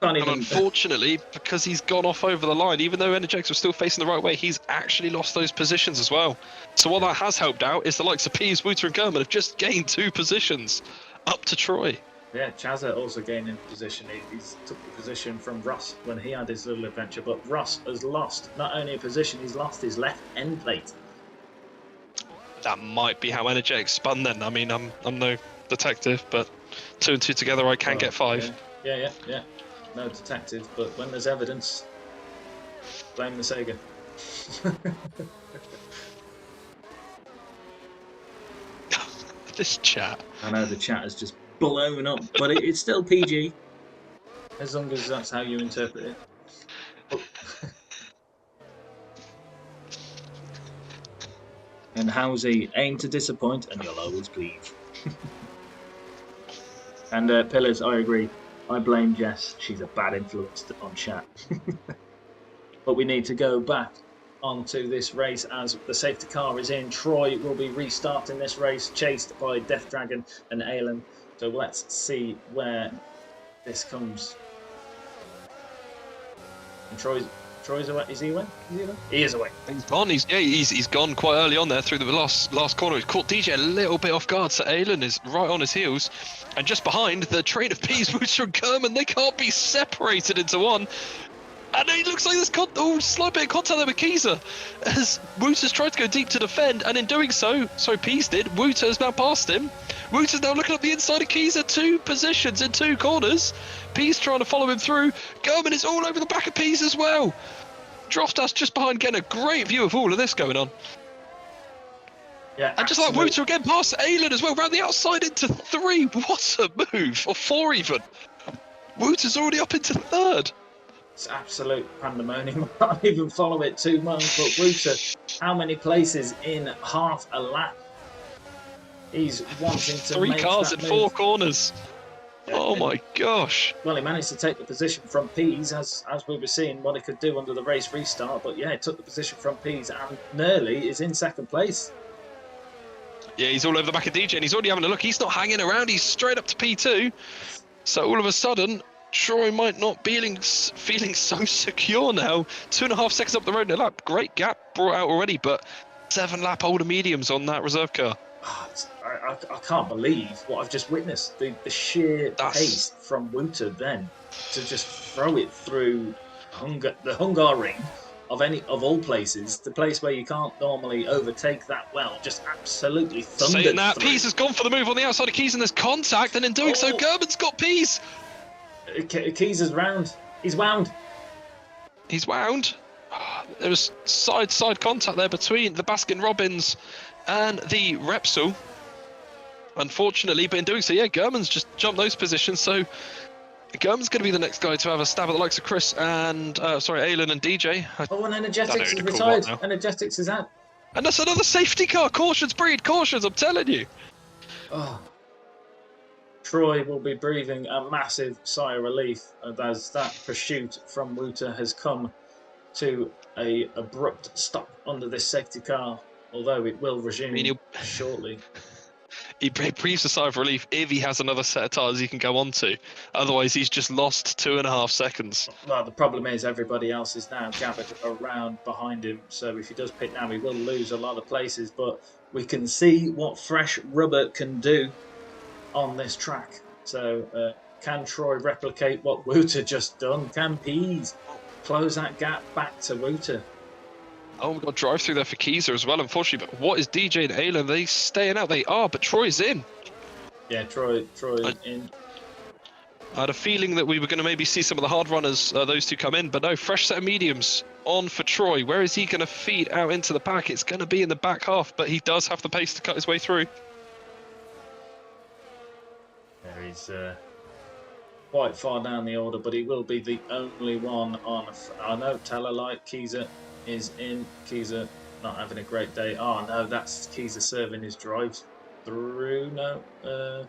And unfortunately, because he's gone off over the line, even though Energex was still facing the right way, he's actually lost those positions as well. So what that has helped out is the likes of Pease, Wooter and German have just gained 2 positions up to Troy. Yeah, Chazza also gaining position. He's took the position from Ross when he had his little adventure, but Ross has lost not only a position, he's lost his left end plate. That might be how Energetic spun then. I mean, I'm no detective, but 2 and 2 together, I can get 5. Yeah. No detective, but when there's evidence, blame the Sega. This chat. I know the chat has just blown up, but it's still PG, as long as that's how you interpret it. Oh. And Housey, aim to disappoint and you'll always please. And Pillars, I agree. I blame Jess. She's a bad influence on chat. But we need to go back onto this race as the safety car is in. Troy will be restarting this race, chased by Death Dragon and Aelin. So let's see where this comes. And Troy's away. Is he away? He is away. He's gone. He's gone quite early on there through the last corner. He's caught DJ a little bit off guard, so Aelin is right on his heels. And just behind, the train of peas, Wooter and Kerman, they can't be separated into one. And it looks like there's slight bit of contact there with Keezer, as Wooter's tried to go deep to defend, and in doing so Peas did. Wooter has now passed him. Wooter's now looking up the inside of Keezer, 2 positions in 2 corners. Peas trying to follow him through. German is all over the back of Peas as well. Droftas just behind, getting a great view of all of this going on. Yeah, and just like Wooter again past Aelin as well, round the outside into 3. What a move, or 4 even. Wooter's already up into 3rd. It's absolute pandemonium. I can't even follow it too much. But Wooter, how many places in half a lap? He's wanting to 3 make cars that in move. 4 corners. Yeah, oh my gosh. Well, he managed to take the position from Peas, as we were seeing what he could do under the race restart. But yeah, he took the position from Peas and nearly is in 2nd place. Yeah, he's all over the back of DJ and he's already having a look. He's not hanging around. He's straight up to P2. So all of a sudden, Troy might not be feeling so secure now. 2.5 seconds up the road in a lap. Great gap brought out already, but 7 lap older mediums on that reserve car. I can't believe what I've just witnessed. The sheer pace from Wooter then to just throw it through the Hungarian of all places, the place where you can't normally overtake that well, just absolutely thundered. Saying that, Peas has gone for the move on the outside of Keys and there's contact, and in doing so, Gerben's got Peas. Keys is round. He's wound. He's wound. There was side contact there between the Baskin Robbins and the Repsol. Unfortunately, but in doing so, yeah, German's just jumped those positions. So German's going to be the next guy to have a stab at the likes of Chris and Aelin and DJ. And Energetics is retired. Energetics is out. And that's another safety car. Cautions, cautions. I'm telling you. Oh. Troy will be breathing a massive sigh of relief as that pursuit from Wooter has come to a abrupt stop under this safety car, although it will resume shortly. He breathes a sigh of relief if he has another set of tyres he can go on to. Otherwise, he's just lost 2.5 seconds. Well, the problem is everybody else is now gathered around behind him, so if he does pit now, he will lose a lot of places, but we can see what fresh rubber can do on this track. So can Troy replicate what Wooter just done? Can Peas close that gap back to Wooter? Oh, we've got a drive through there for Keezer as well, unfortunately. But what is DJ and Aelin? Are they staying out? They are, but Troy's in. Yeah, Troy in. I had a feeling that we were going to maybe see some of the hard runners, those two come in, but no, fresh set of mediums on for Troy. Where is he going to feed out into the pack? It's going to be in the back half, but he does have the pace to cut his way through. There he's quite far down the order, but he will be the only one on. I know Teller like Keezer is in. Keezer not having a great day. Oh no, that's Keezer serving his drive through. No,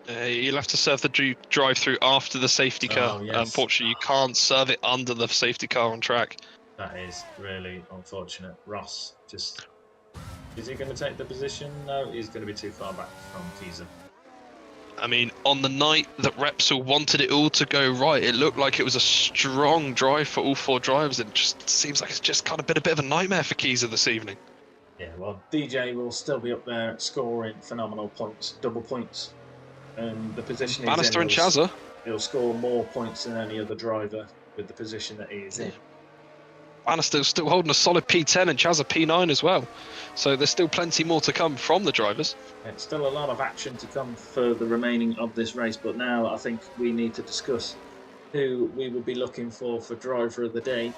you'll have to serve the drive through after the safety car. Yes. Unfortunately, you can't serve it under the safety car on track. That is really unfortunate. Ross is he going to take the position? No, he's going to be too far back from Keezer. I mean, on the night that Repsol wanted it all to go right, it looked like it was a strong drive for all 4 drivers. It just seems like it's just kind of been a bit of a nightmare for Keezer this evening. Yeah, well, DJ will still be up there scoring phenomenal points, double points. And the position he's Bannister in, and Chazza. he'll score more points than any other driver with the position that he is in. Bannister's still holding a solid P10 and Chazza P9 as well. So there's still plenty more to come from the drivers. It's still a lot of action to come for the remaining of this race, but now I think we need to discuss who we would be looking for driver of the day.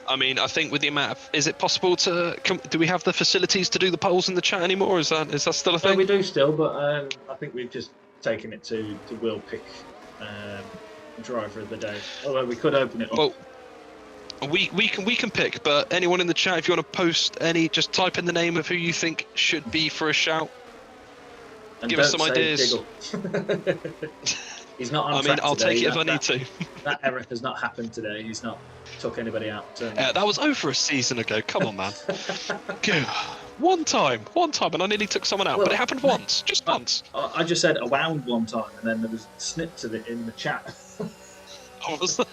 I mean, I think with the amount of... Is it possible to... do we have the facilities to do the polls in the chat anymore? Is that still a thing? Well, we do still, but I think we've just taken it to will pick driver of the day. Although we could open it up. Well, we can pick, but anyone in the chat, if you want to post any, just type in the name of who you think should be for a shout. And give us some ideas. He's not on I mean, I'll today. take it if I need to. That error has not happened today. He's not took anybody out. That was over a season ago. Come on, man. One time, and I nearly took someone out, but it happened once, just once. I just said around one time, and then there was snips of it in the chat. Oh, was that?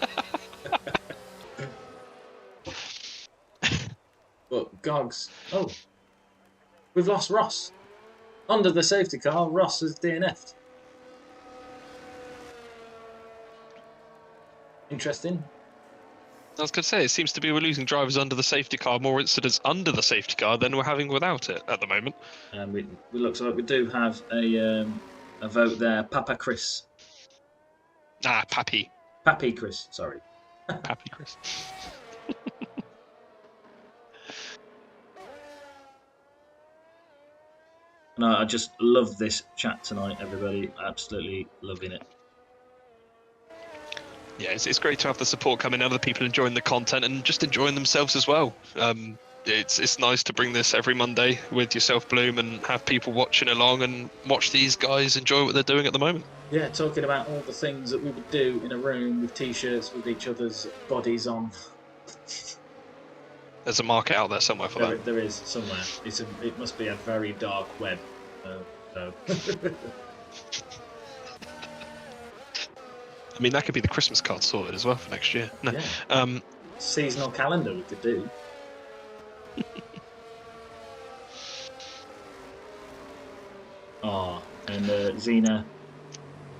But Gogs, we've lost Ross. Under the safety car, Ross has DNF'd. Interesting. I was going to say, it seems to be we're losing drivers under the safety car, more incidents under the safety car than we're having without it at the moment. And we looks like we do have a vote there. Papa Chris. Pappy Chris, sorry. Pappy Chris. No, I just love this chat tonight, everybody. Absolutely loving it. Yeah, it's great to have the support coming, other people enjoying the content and just enjoying themselves as well. It's nice to bring this every Monday with yourself, Bloom, and have people watching along and watch these guys enjoy what they're doing at the moment. Yeah, talking about all the things that we would do in a room with T-shirts with each other's bodies on. There's a market out there somewhere for that. There is somewhere. It must be a very dark web. I mean, that could be the Christmas card sorted as well for next year. No. Yeah. Seasonal calendar we could do. And Xena,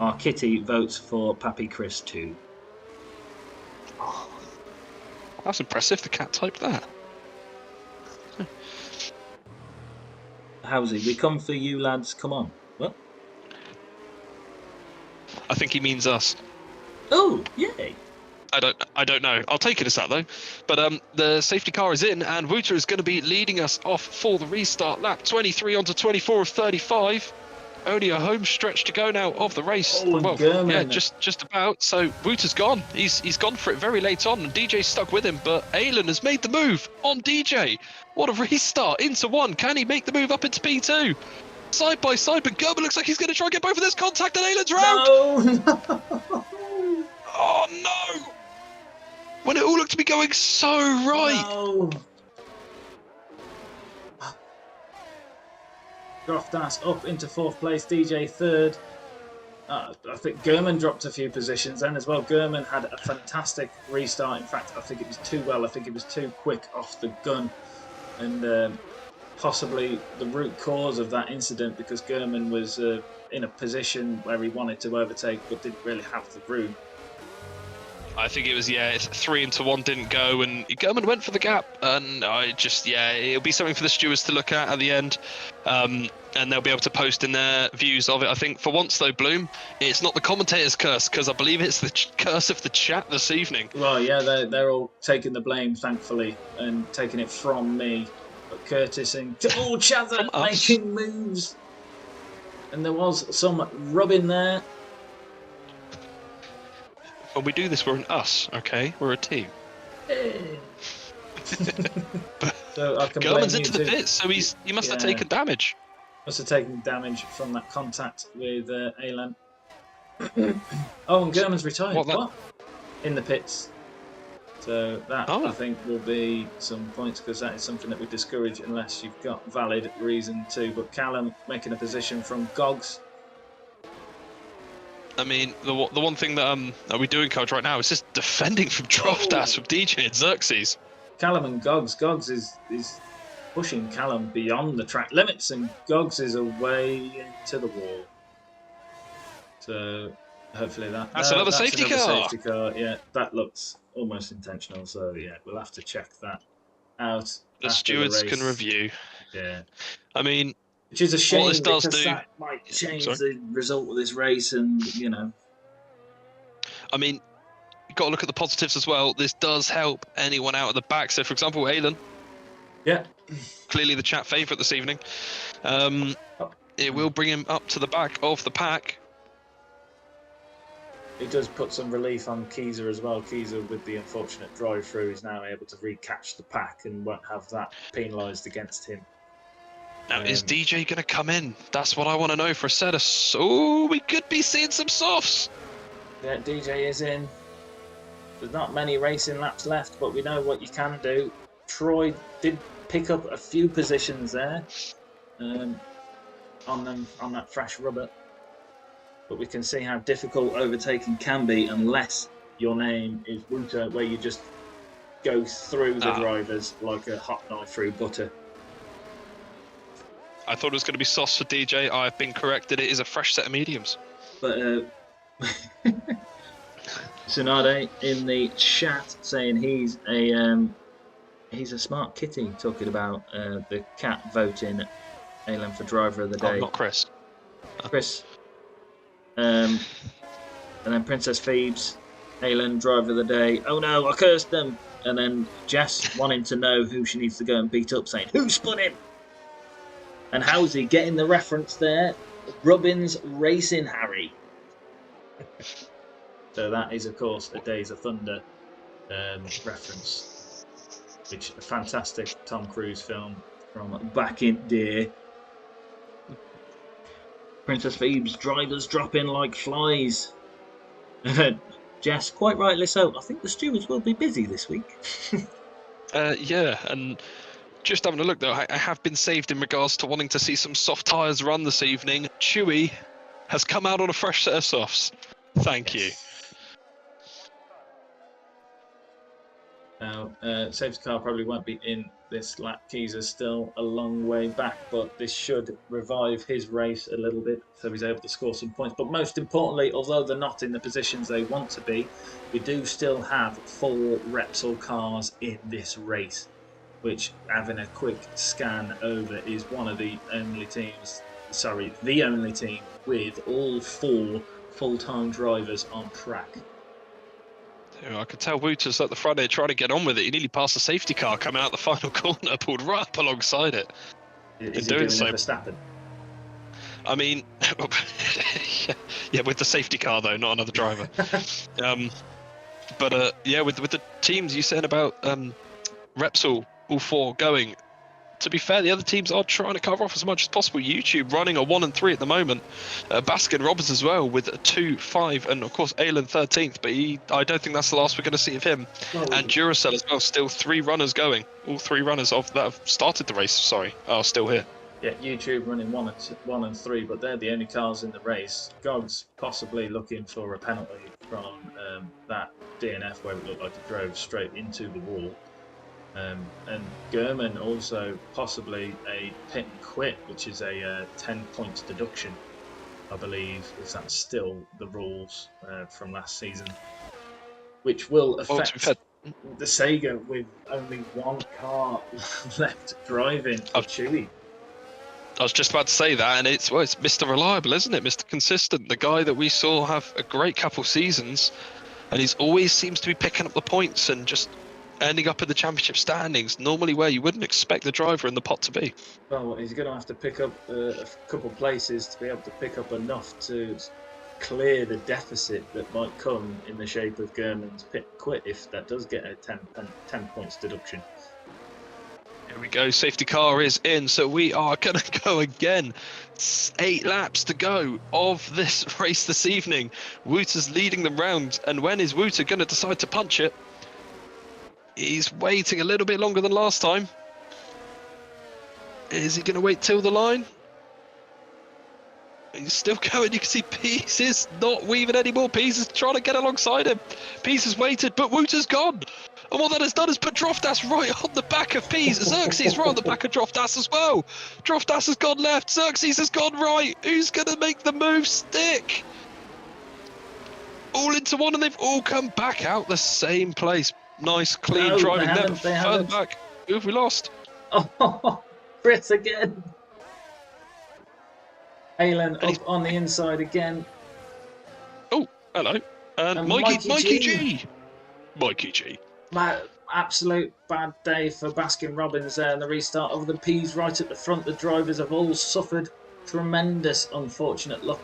our kitty, votes for Pappy Chris too. That's impressive, the cat typed that. Howsy, we come for you lads, come on. What? I think he means us. Oh, yay. I don't know. I'll take it as that though. But the safety car is in, and Wouter is going to be leading us off for the restart lap 23 onto 24 of 35. Only a home stretch to go now of the race. Yeah, just about. So Wouter's gone. He's gone for it very late on, and DJ's stuck with him. But Alan has made the move on DJ. What a restart into one. Can he make the move up into P2? Side by side, but Gerber looks like he's going to try and get both of this contact, and Alan's round. No. Oh no! When it all looked to be going so right. No. Groftas up into fourth place, DJ third. I think German dropped a few positions then as well. German had a fantastic restart. In fact, I think it was too well. I think it was too quick off the gun. And possibly the root cause of that incident, because German was in a position where he wanted to overtake but didn't really have the room. I think it was, it's 3 into 1 didn't go, and German went for the gap, and it'll be something for the stewards to look at the end, and they'll be able to post in their views of it. I think for once though, Bloom, it's not the commentator's curse, because I believe it's the curse of the chat this evening. Well, yeah, they're all taking the blame, thankfully, and taking it from me. But Curtis and Chazza making moves, and there was some rubbing there. When we do this, we're an us, okay? We're a team. So I can German's into the pits, so he must have taken damage. Must have taken damage from that contact with Alan. Oh, and German's retired. What? In the pits. So that, I think, will be some points, because that is something that we discourage unless you've got valid reason to. But Callum making a position from Gogs. I mean, the one thing that we do encourage right now is just defending from Droftas from DJ and Xerxes. Callum and Gogs. Gogs is pushing Callum beyond the track limits, and Gogs is away into the wall. So hopefully That's another safety car. Safety car. Yeah, that looks almost intentional. So yeah, we'll have to check that out. The after stewards the race. can review. Yeah. I mean, which is a shame what this does because do, that might change the result of this race, and I mean, you've got to look at the positives as well. This does help anyone out at the back. So, for example, Alan. Yeah. Clearly the chat favourite this evening. It will bring him up to the back of the pack. It does put some relief on Keyser as well. Keyser, with the unfortunate drive-through, is now able to recatch the pack and won't have that penalised against him. Now, is DJ going to come in? That's what I want to know for a set of... Oh, we could be seeing some softs. Yeah, DJ is in. There's not many racing laps left, but we know what you can do. Troy did pick up a few positions there on that fresh rubber. But we can see how difficult overtaking can be unless your name is Wouter, where you just go through the drivers like a hot knife through butter. I thought it was going to be sauce for DJ. I've been corrected. It is a fresh set of mediums. But Tsunade in the chat saying he's a smart kitty, talking about the cat voting Alan for driver of the day. Oh, not Chris. Chris. And then Princess Phoebes, Alan, driver of the day. Oh no, I cursed them. And then Jess wanting to know who she needs to go and beat up, saying, who spun him? And Howsey getting the reference there. Robbins Racing Harry. So that is, of course, a Days of Thunder reference. Which a fantastic Tom Cruise film from back in day. Princess Phoebes, drivers drop in like flies. Jess, quite rightly so. I think the stewards will be busy this week. Yeah, and just having a look though, I have been saved in regards to wanting to see some soft tyres run this evening. Chewy has come out on a fresh set of softs. Thank you. Now, safety car probably won't be in this lap. Keyser's still a long way back, but this should revive his race a little bit, so he's able to score some points. But most importantly, although they're not in the positions they want to be, we do still have 4 Repsol cars in this race, which, having a quick scan over, is one of the only teams, the only team with all 4 full-time drivers on track. I could tell Wooters at the front here trying to get on with it. He nearly passed the safety car coming out the final corner, pulled right up alongside it. Is he doing so? Verstappen? I mean, yeah, with the safety car though, not another driver. But yeah, with the teams you saying about Repsol, all 4 going. To be fair, the other teams are trying to cover off as much as possible. YouTube running a 1 and 3 at the moment. Baskin Roberts as well with a 2, 5, and of course Alan 13th. But I don't think that's the last we're going to see of him. And Duracell as well. Still 3 runners going. All 3 runners that have started the race. Sorry, are still here. Yeah, YouTube running 1 and 3, but they're the only cars in the race. Gogs possibly looking for a penalty from that DNF where it looked like it drove straight into the wall. And German also possibly a pit and quit, which is a 10 points deduction, I believe, if that's still the rules from last season, which will affect the Sega with only 1 car left driving for Chewy. I was just about to say that, and it's Mr. Reliable, isn't it? Mr. Consistent, the guy that we saw have a great couple seasons, and he's always seems to be picking up the points and just ending up in the championship standings, normally where you wouldn't expect the driver in the pot to be. Well, he's going to have to pick up a couple places to be able to pick up enough to clear the deficit that might come in the shape of German's pit quit if that does get a 10 points deduction. Here we go, safety car is in, so we are going to go again. 8 laps to go of this race this evening. Wouter's leading them round, and when is Wouter going to decide to punch it? He's waiting a little bit longer than last time. Is he going to wait till the line? He's still going. You can see Pease is not weaving anymore. Pease is trying to get alongside him. Pease has waited, but Wouter's gone. And what that has done is put Droftas right on the back of Pease. Xerxes right on the back of Droftas as well. Droftas has gone left. Xerxes has gone right. Who's going to make the move stick? all into one, and they've all come back out the same place. Nice, clean No, driving. they Then haven't, they further haven't. back. Who have we lost? Oh, Chris again. Alan And up on the inside again. Oh, hello. And Mikey Mikey G. G. Mikey G. Absolute bad day for Baskin Robbins there in the restart of the P's right at the front. The drivers have all suffered tremendous unfortunate luck.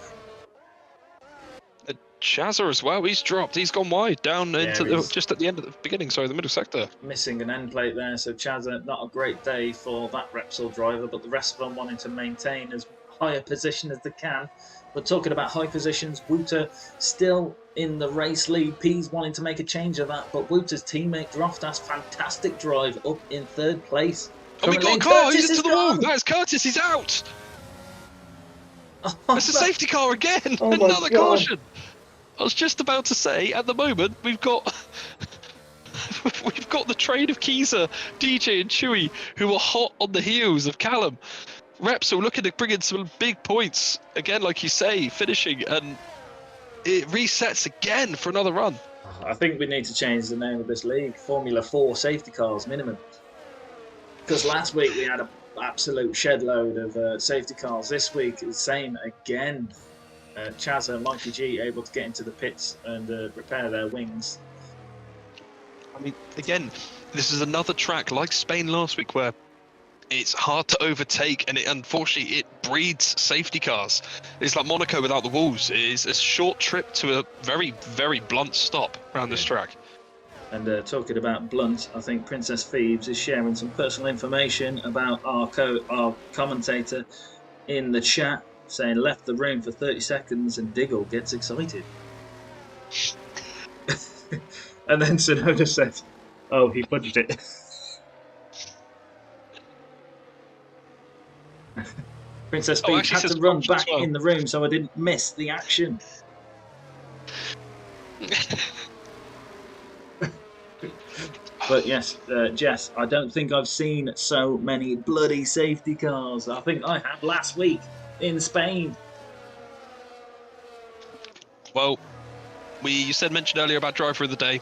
Chazza as well. He's dropped. He's gone wide down into just at the end of the beginning. Sorry, the middle sector. Missing an end plate there, so Chazza, not a great day for that Repsol driver, but the rest of them wanting to maintain as high a position as they can. But talking about high positions, Wouter still in the race lead. P's wanting to make a change of that, but Wouter's teammate Droftas, fantastic drive up in third place. Oh, we got a car. He's into the wall. That's Curtis. He's out. It's a safety car again. Oh Another caution. I was just about to say, at the moment, we've got the train of Keezer, DJ and Chewy, who are hot on the heels of Callum. Repsol looking to bring in some big points. Again, like you say, finishing, and it resets again for another run. I think we need to change the name of this league. Formula 4 safety cars minimum. Because last week we had an absolute shed load of safety cars. This week, the same again. Chazza and Mikey G able to get into the pits and repair their wings. I mean, again, this is another track like Spain last week where it's hard to overtake, and unfortunately it breeds safety cars. It's like Monaco without the walls. It is a short trip to a very, very blunt stop around this track. And talking about blunt, I think Princess Phoebes is sharing some personal information about our commentator in the chat, saying left the room for 30 seconds and Diggle gets excited. And then Sonoda said, oh, he fudged it. Princess Phoebes had to run back in the room so I didn't miss the action. But yes, Jess, I don't think I've seen so many bloody safety cars. I think I had last week in Spain. Well, you mentioned earlier about driver of the day.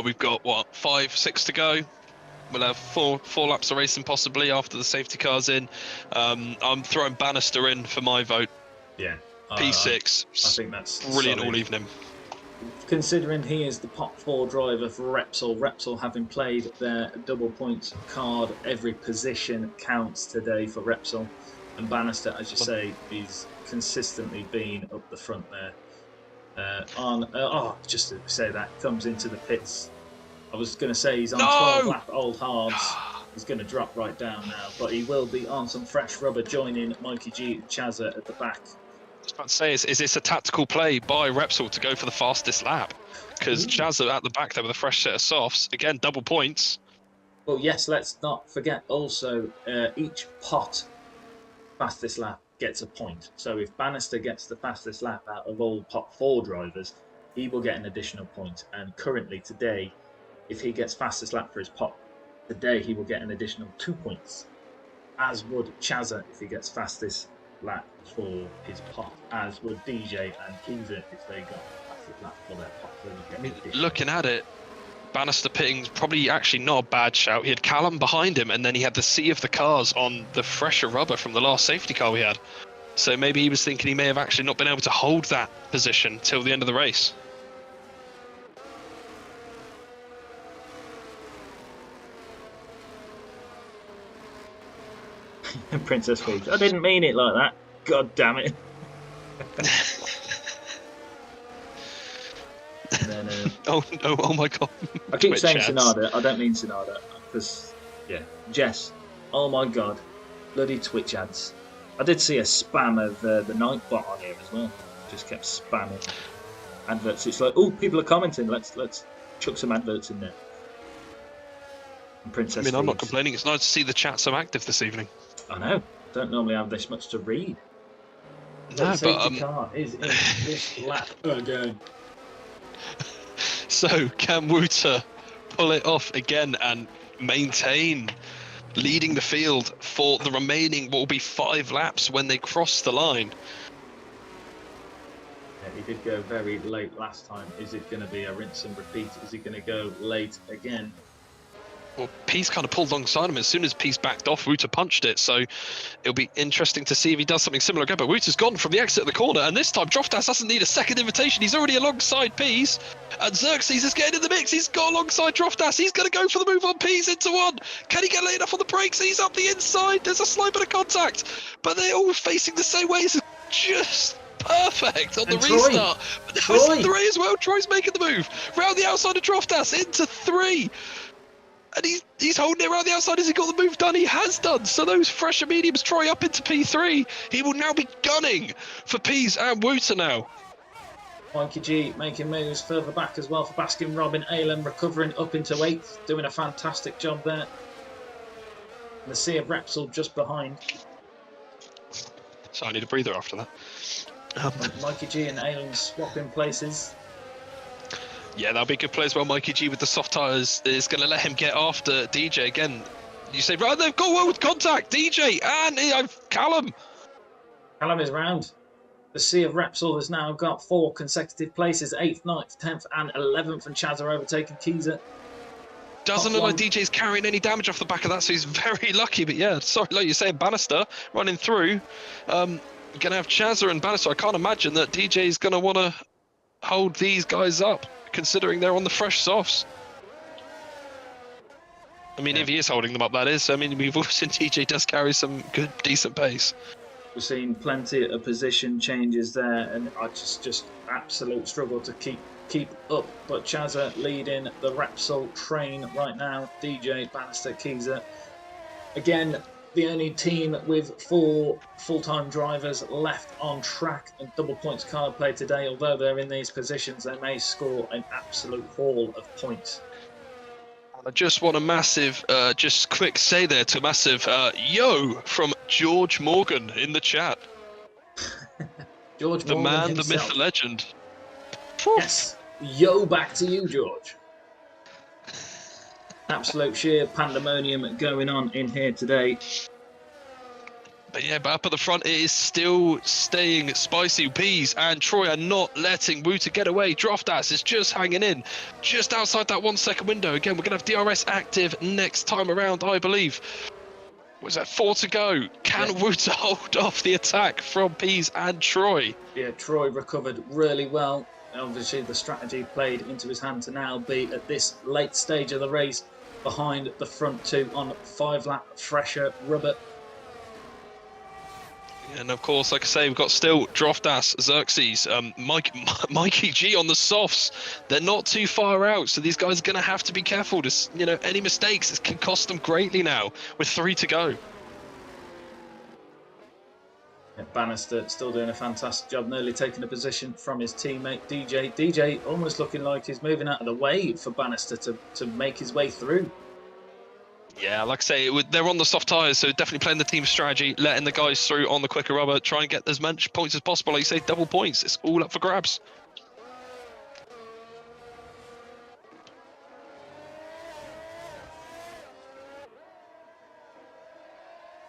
We've got, 5, 6 to go. We'll have four laps of racing possibly after the safety car's in. I'm throwing Bannister in for my vote. Yeah. P6. I think that's brilliant solid. all evening. Considering he is the pot 4 driver for Repsol having played their double point card, every position counts today for Repsol. And Bannister, as you say, he's consistently been up the front there. Just to say that, comes into the pits. I was going to say he's on 12 lap old hards. He's going to drop right down now, but he will be on some fresh rubber, joining Mikey G and Chazza at the back. I was about to say, is this a tactical play by Repsol to go for the fastest lap? Because Chazza at the back there with a fresh set of softs, again, double points. Well, yes, let's not forget also each pot fastest lap gets a point. So if Bannister gets the fastest lap out of all pot 4 drivers, he will get an additional point. And currently today, if he gets fastest lap for his pot today, he will get an additional 2 points. As would Chazza if he gets fastest lap for his pot, as would DJ and Keezer if they got fastest lap for their pot. So looking at it, Bannister pitting's probably actually not a bad shout. He had Callum behind him, and then he had the sea of the cars on the fresher rubber from the last safety car we had. So maybe he was thinking he may have actually not been able to hold that position till the end of the race. Princess Phoebes, I didn't mean it like that. God damn it. And then, oh no! Oh my god! I keep saying Sonada. I don't mean Sonada because Jess. Oh my god, bloody Twitch ads. I did see a spam of the Nightbot on here as well. Just kept spamming adverts. It's like, oh, people are commenting. Let's chuck some adverts in there. And Princess I'm not Phoebes. complaining. It's nice to see the chat so active this evening. I know. Don't normally have this much to read. No, but car is in this lap again. So can Wouter pull it off again and maintain leading the field for the remaining what will be 5 laps when they cross the line? Yeah, he did go very late last time. Is it going to be a rinse and repeat? Is he going to go late again? Well, Peace kind of pulled alongside him as soon as Peace backed off. Wouter punched it, so it'll be interesting to see if he does something similar again. But Wouter's gone from the exit of the corner, and this time Droftas doesn't need a second invitation. He's already alongside Peace, and Xerxes is getting in the mix. He's got alongside Droftas. He's going to go for the move on Peace into one. Can he get late enough on the brakes? He's up the inside. There's a slight bit of contact, but they're all facing the same way. It's just perfect on the restart. But now it's in 3 as well. Troy's making the move round the outside of Droftas into 3. And he's holding it around the outside. Has he got the move done? He has done. So those fresher mediums, Troy up into P3. He will now be gunning for Peas and Wouter now. Mikey G making moves further back as well for Baskin Robin. Aylin recovering up into 8th, doing a fantastic job there. And the Sea of Repsol just behind. So I need a breather after that. Mikey G and Aylin swapping places. Yeah, that'll be a good play as well. Mikey G with the soft tyres is going to let him get after DJ again. You say, right, they've got one with contact. DJ and Callum. Callum is round. The Sea of Repsol has now got 4 consecutive places, 8th, 9th, 10th and 11th, and Chaz are overtaking Keezer. Doesn't look like DJ's carrying any damage off the back of that, so he's very lucky. But yeah, sorry, like you're saying, Bannister running through. Going to have Chazza and Bannister. I can't imagine that DJ's going to want to hold these guys up, considering they're on the fresh softs. I mean, if he is holding them up, that is. I mean, we've all seen DJ does carry some good, decent pace. We've seen plenty of position changes there, and I just absolute struggle to keep up. But Chazza leading the Repsol train right now. DJ, Bannister, Keezer. Again, the only team with 4 full-time drivers left on track and double points card play today. Although they're in these positions, they may score an absolute haul of points. I just want a massive, just quick say there to a massive yo from George Morgan in the chat. George the Morgan man, himself. the myth, the legend. Yes, yo, back to you, George. Absolute sheer pandemonium going on in here today. But yeah, but up at the front, it is still staying spicy. Peas and Troy are not letting Wouter get away. Droftas is just hanging in, just outside that 1 second window. Again, we're going to have DRS active next time around, I believe. Was that 4 to go? Can Wouter hold off the attack from Peas and Troy? Yeah, Troy recovered really well. Obviously, the strategy played into his hand to now be at this late stage of the race behind the front 2 on 5-lap fresher rubber. And of course, like I say, we've got still Droftas, Xerxes, Mikey G on the softs. They're not too far out, so these guys are going to have to be careful. Just, you know, any mistakes, it can cost them greatly now with 3 to go. Yeah, Bannister still doing a fantastic job, nearly taking a position from his teammate DJ. DJ almost looking like he's moving out of the way for Bannister to make his way through. Yeah, like I say, they're on the soft tyres, so definitely playing the team strategy, letting the guys through on the quicker rubber, try and get as much points as possible. Like you say, double points. It's all up for grabs.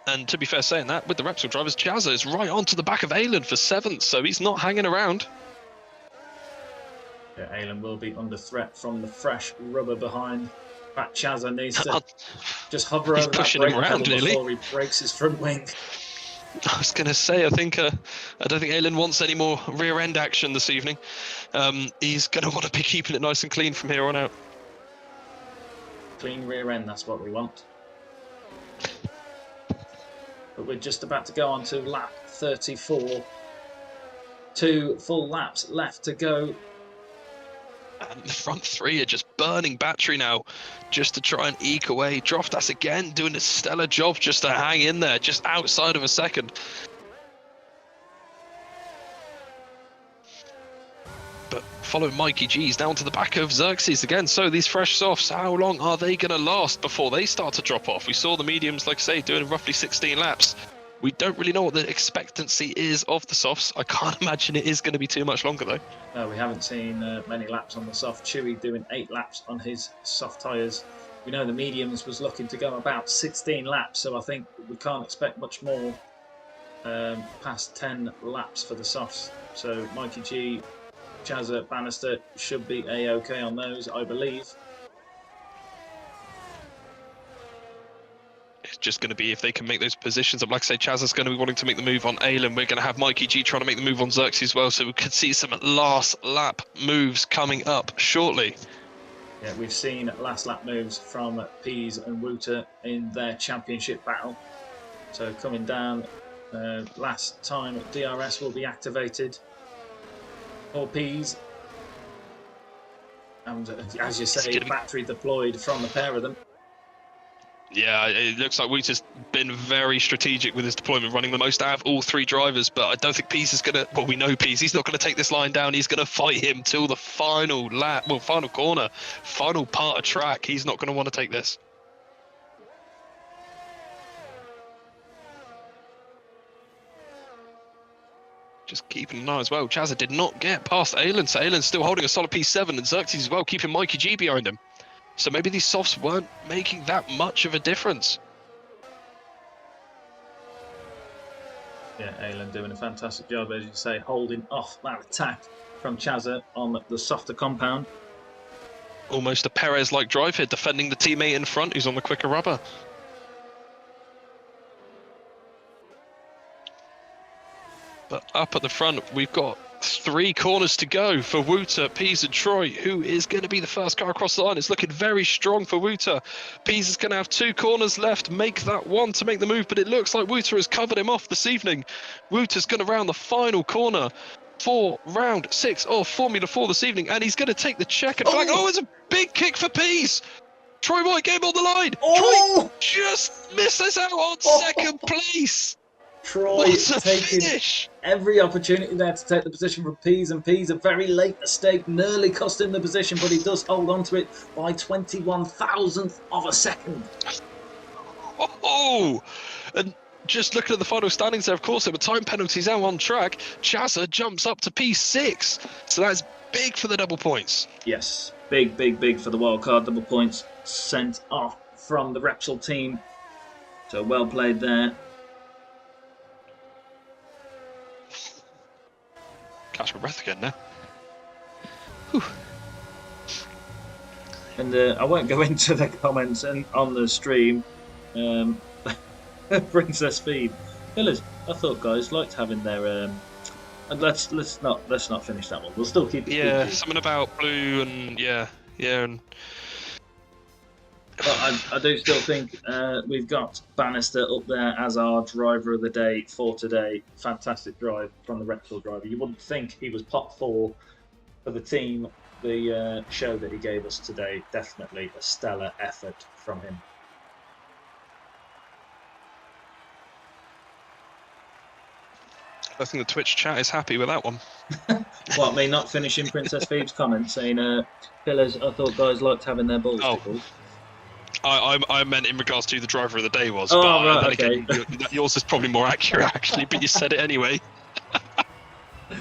And to be fair saying that, with the Repsol drivers, Chazza is right onto the back of Aylin for 7th, so he's not hanging around. Yeah, Aylin will be under threat from the fresh rubber behind. That Chazza needs to just hover over that brake pedal before he breaks his front wing. I was going to say, I don't think Aylin wants any more rear end action this evening. He's going to want to be keeping it nice and clean from here on out. Clean rear end, that's what we want. But we're just about to go on to lap 34. 2 full laps left to go. And the front 3 are just burning battery now, just to try and eke away. Droftas again doing a stellar job just to hang in there, just outside of a second. But following Mikey G's down to the back of Xerxes again. So these fresh softs, how long are they going to last before they start to drop off? We saw the mediums, like I say, doing roughly 16 laps. We don't really know what the expectancy is of the softs. I can't imagine it is going to be too much longer, though. No, we haven't seen many laps on the soft. Chewy doing 8 laps on his soft tyres. We know the mediums was looking to go about 16 laps, so I think we can't expect much more. past 10 laps for the softs. So Mikey G, Chazza, Bannister should be A-OK on those, I believe. It's just going to be if they can make those positions up. Like I say, Chaz is going to be wanting to make the move on Aylin. We're going to have Mikey G trying to make the move on Xerxes as well. So we could see some last lap moves coming up shortly. Yeah, we've seen last lap moves from Pease and Wouter in their championship battle. So coming down, last time DRS will be activated for Pease. And as you say, battery deployed from the pair of them. Yeah, it looks like Wouter's been very strategic with his deployment, running the most out of all three drivers. But I don't think Pease is going to... Well, we know Pease. He's not going to take this line down. He's going to fight him till the final lap. Well, final corner, final part of track. He's not going to want to take this. Just keeping an eye as well. Chazza did not get past Aylin. So Aylin's still holding a solid P7. And Xerxes as well, keeping Mikey G behind him. So maybe these softs weren't making that much of a difference. Yeah, Aylin doing a fantastic job, as you say, holding off that attack from Chazza on the softer compound. Almost a Perez-like drive here, defending the teammate in front who's on the quicker rubber. But up at the front, we've got 3 corners to go for Wouter, Pease and Troy. Who is going to be the first car across the line? It's looking very strong for Wouter. Pease is going to have 2 corners left, make that one to make the move, but it looks like Wouter has covered him off this evening. Wouter's going to round the final corner for round 6 of Formula 4 this evening, and he's going to take the checkered flag. Oh, it's a big kick for Pease. Troy White gave him on the line. Troy just misses out on second place. Troy taking every opportunity there to take the position from Pease, and Pease a very late mistake nearly cost him the position, but he does hold on to it by 21,000th of a second. Oh, and just looking at the final standings there, of course, there were time penalties now on track. Chazza jumps up to P6, so that's big for the double points. Yes, big for the wildcard. Double points sent off from the Repsol team, so well played there. Catch my breath again now. Whew. And I won't go into the comments and on the stream. Brings their speed. Fellas, I thought guys liked having their. And let's not finish that one. We'll still keep it. Yeah, something about blue and and. But I do still think we've got Bannister up there as our driver of the day for today. Fantastic drive from the Repsol driver. You wouldn't think he was pot 4 for the team. The show that he gave us today, definitely a stellar effort from him. I think the Twitch chat is happy with that one. What, me not finishing Princess Phoebe's comment saying, Pillars, I thought guys liked having their balls tickled. I meant in regards to the driver of the day was. Oh, but right, okay. Again, yours is probably more accurate, actually, but you said it anyway. I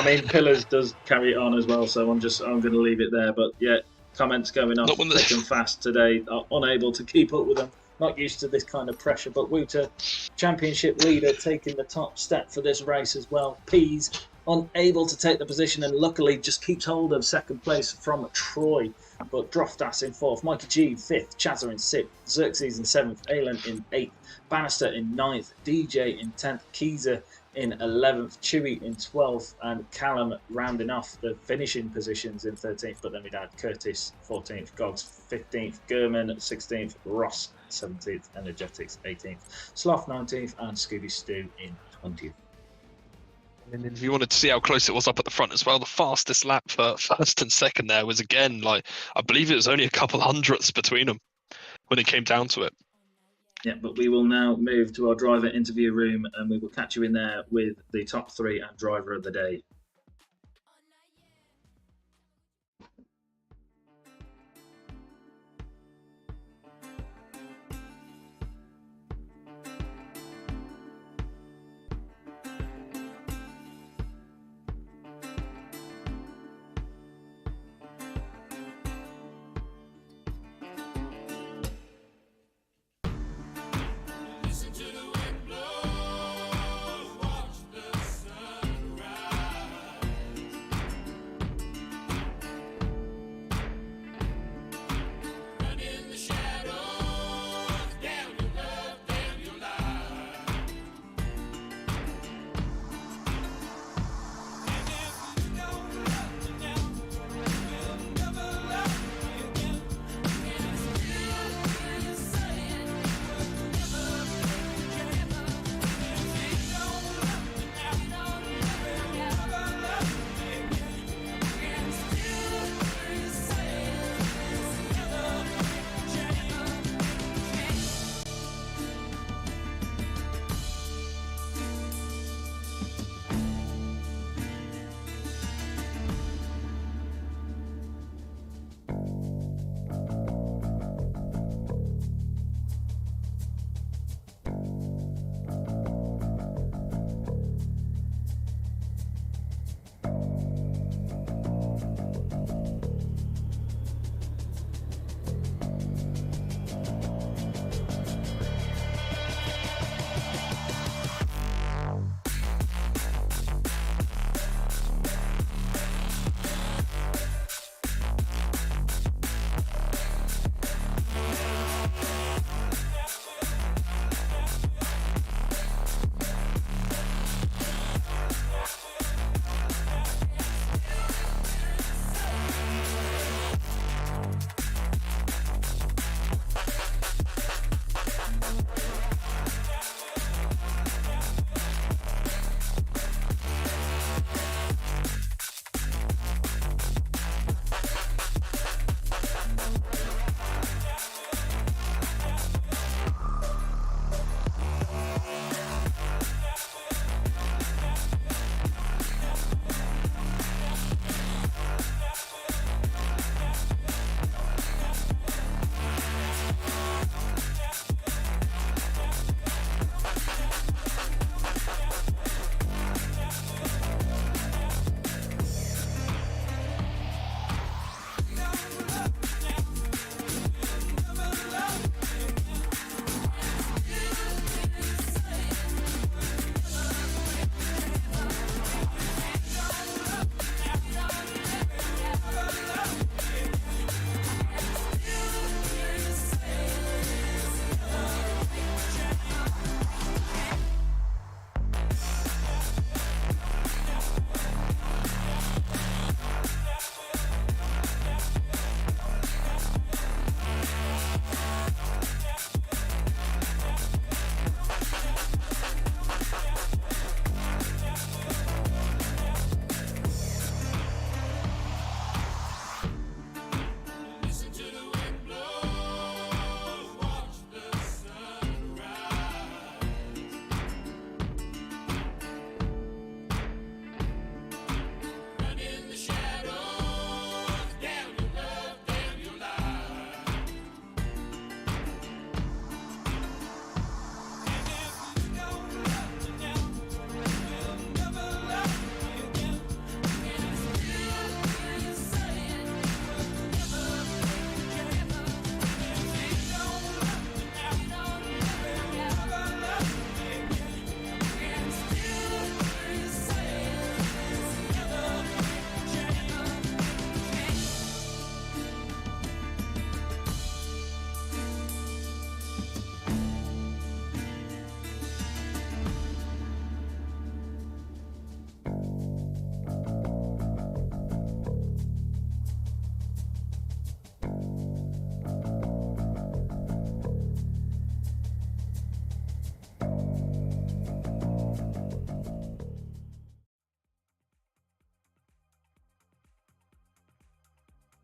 mean, Pillars does carry it on as well, so I'm going to leave it there. But yeah, comments going off thick and fast today. Unable to keep up with them. Not used to this kind of pressure. But Wouter, championship leader, taking the top step for this race as well. Pease unable to take the position, and luckily just keeps hold of second place from Troy. But Droftas in 4th, Mikey G 5th, Chazza in 6th, Xerxes in 7th, Aylin in 8th, Bannister in 9th, DJ in 10th, Keezer in 11th, Chewy in 12th, and Callum rounding off the finishing positions in 13th. But then we'd had Curtis 14th, Gogs 15th, Gurman 16th, Ross 17th, Energetics 18th, Sloth 19th, and Scooby Stew in 20th. And if you wanted to see how close it was up at the front as well, the fastest lap for first and second there was again, I believe it was only a couple hundredths between them when it came down to it. Yeah, but we will now move to our driver interview room, and we will catch you in there with the top 3 and driver of the day.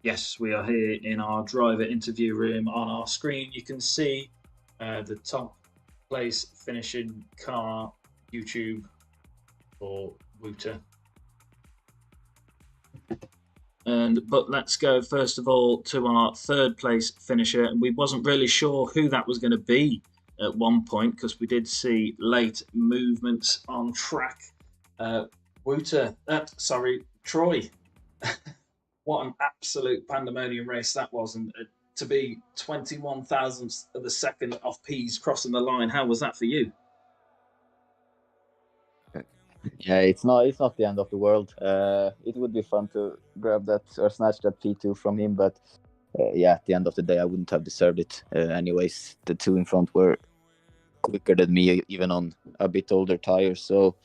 Yes, we are here in our driver interview room. On our screen, you can see the top place finishing car, YouTube for Wouter. But let's go first of all to our third place finisher. We wasn't really sure who that was going to be at one point because we did see late movements on track. Troy. What an absolute pandemonium race that was, and to be 21 thousandths of a second off P's crossing the line. How was that for you? Yeah, it's not the end of the world. It would be fun to grab that or snatch that P2 from him, but at the end of the day, I wouldn't have deserved it. Anyways, the two in front were quicker than me, even on a bit older tires. So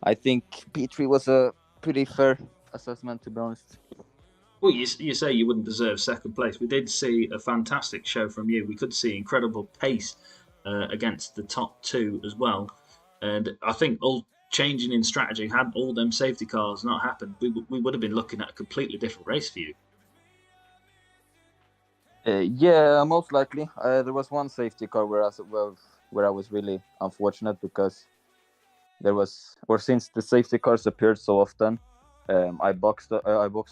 I think P3 was a pretty fair assessment, to be honest. Well, you say you wouldn't deserve second place. We did see a fantastic show from you. We could see incredible pace against the top two as well. And I think all changing in strategy, had all them safety cars not happened, we would have been looking at a completely different race for you. Most likely. There was one safety car where I was really unfortunate because since the safety cars appeared so often, I boxed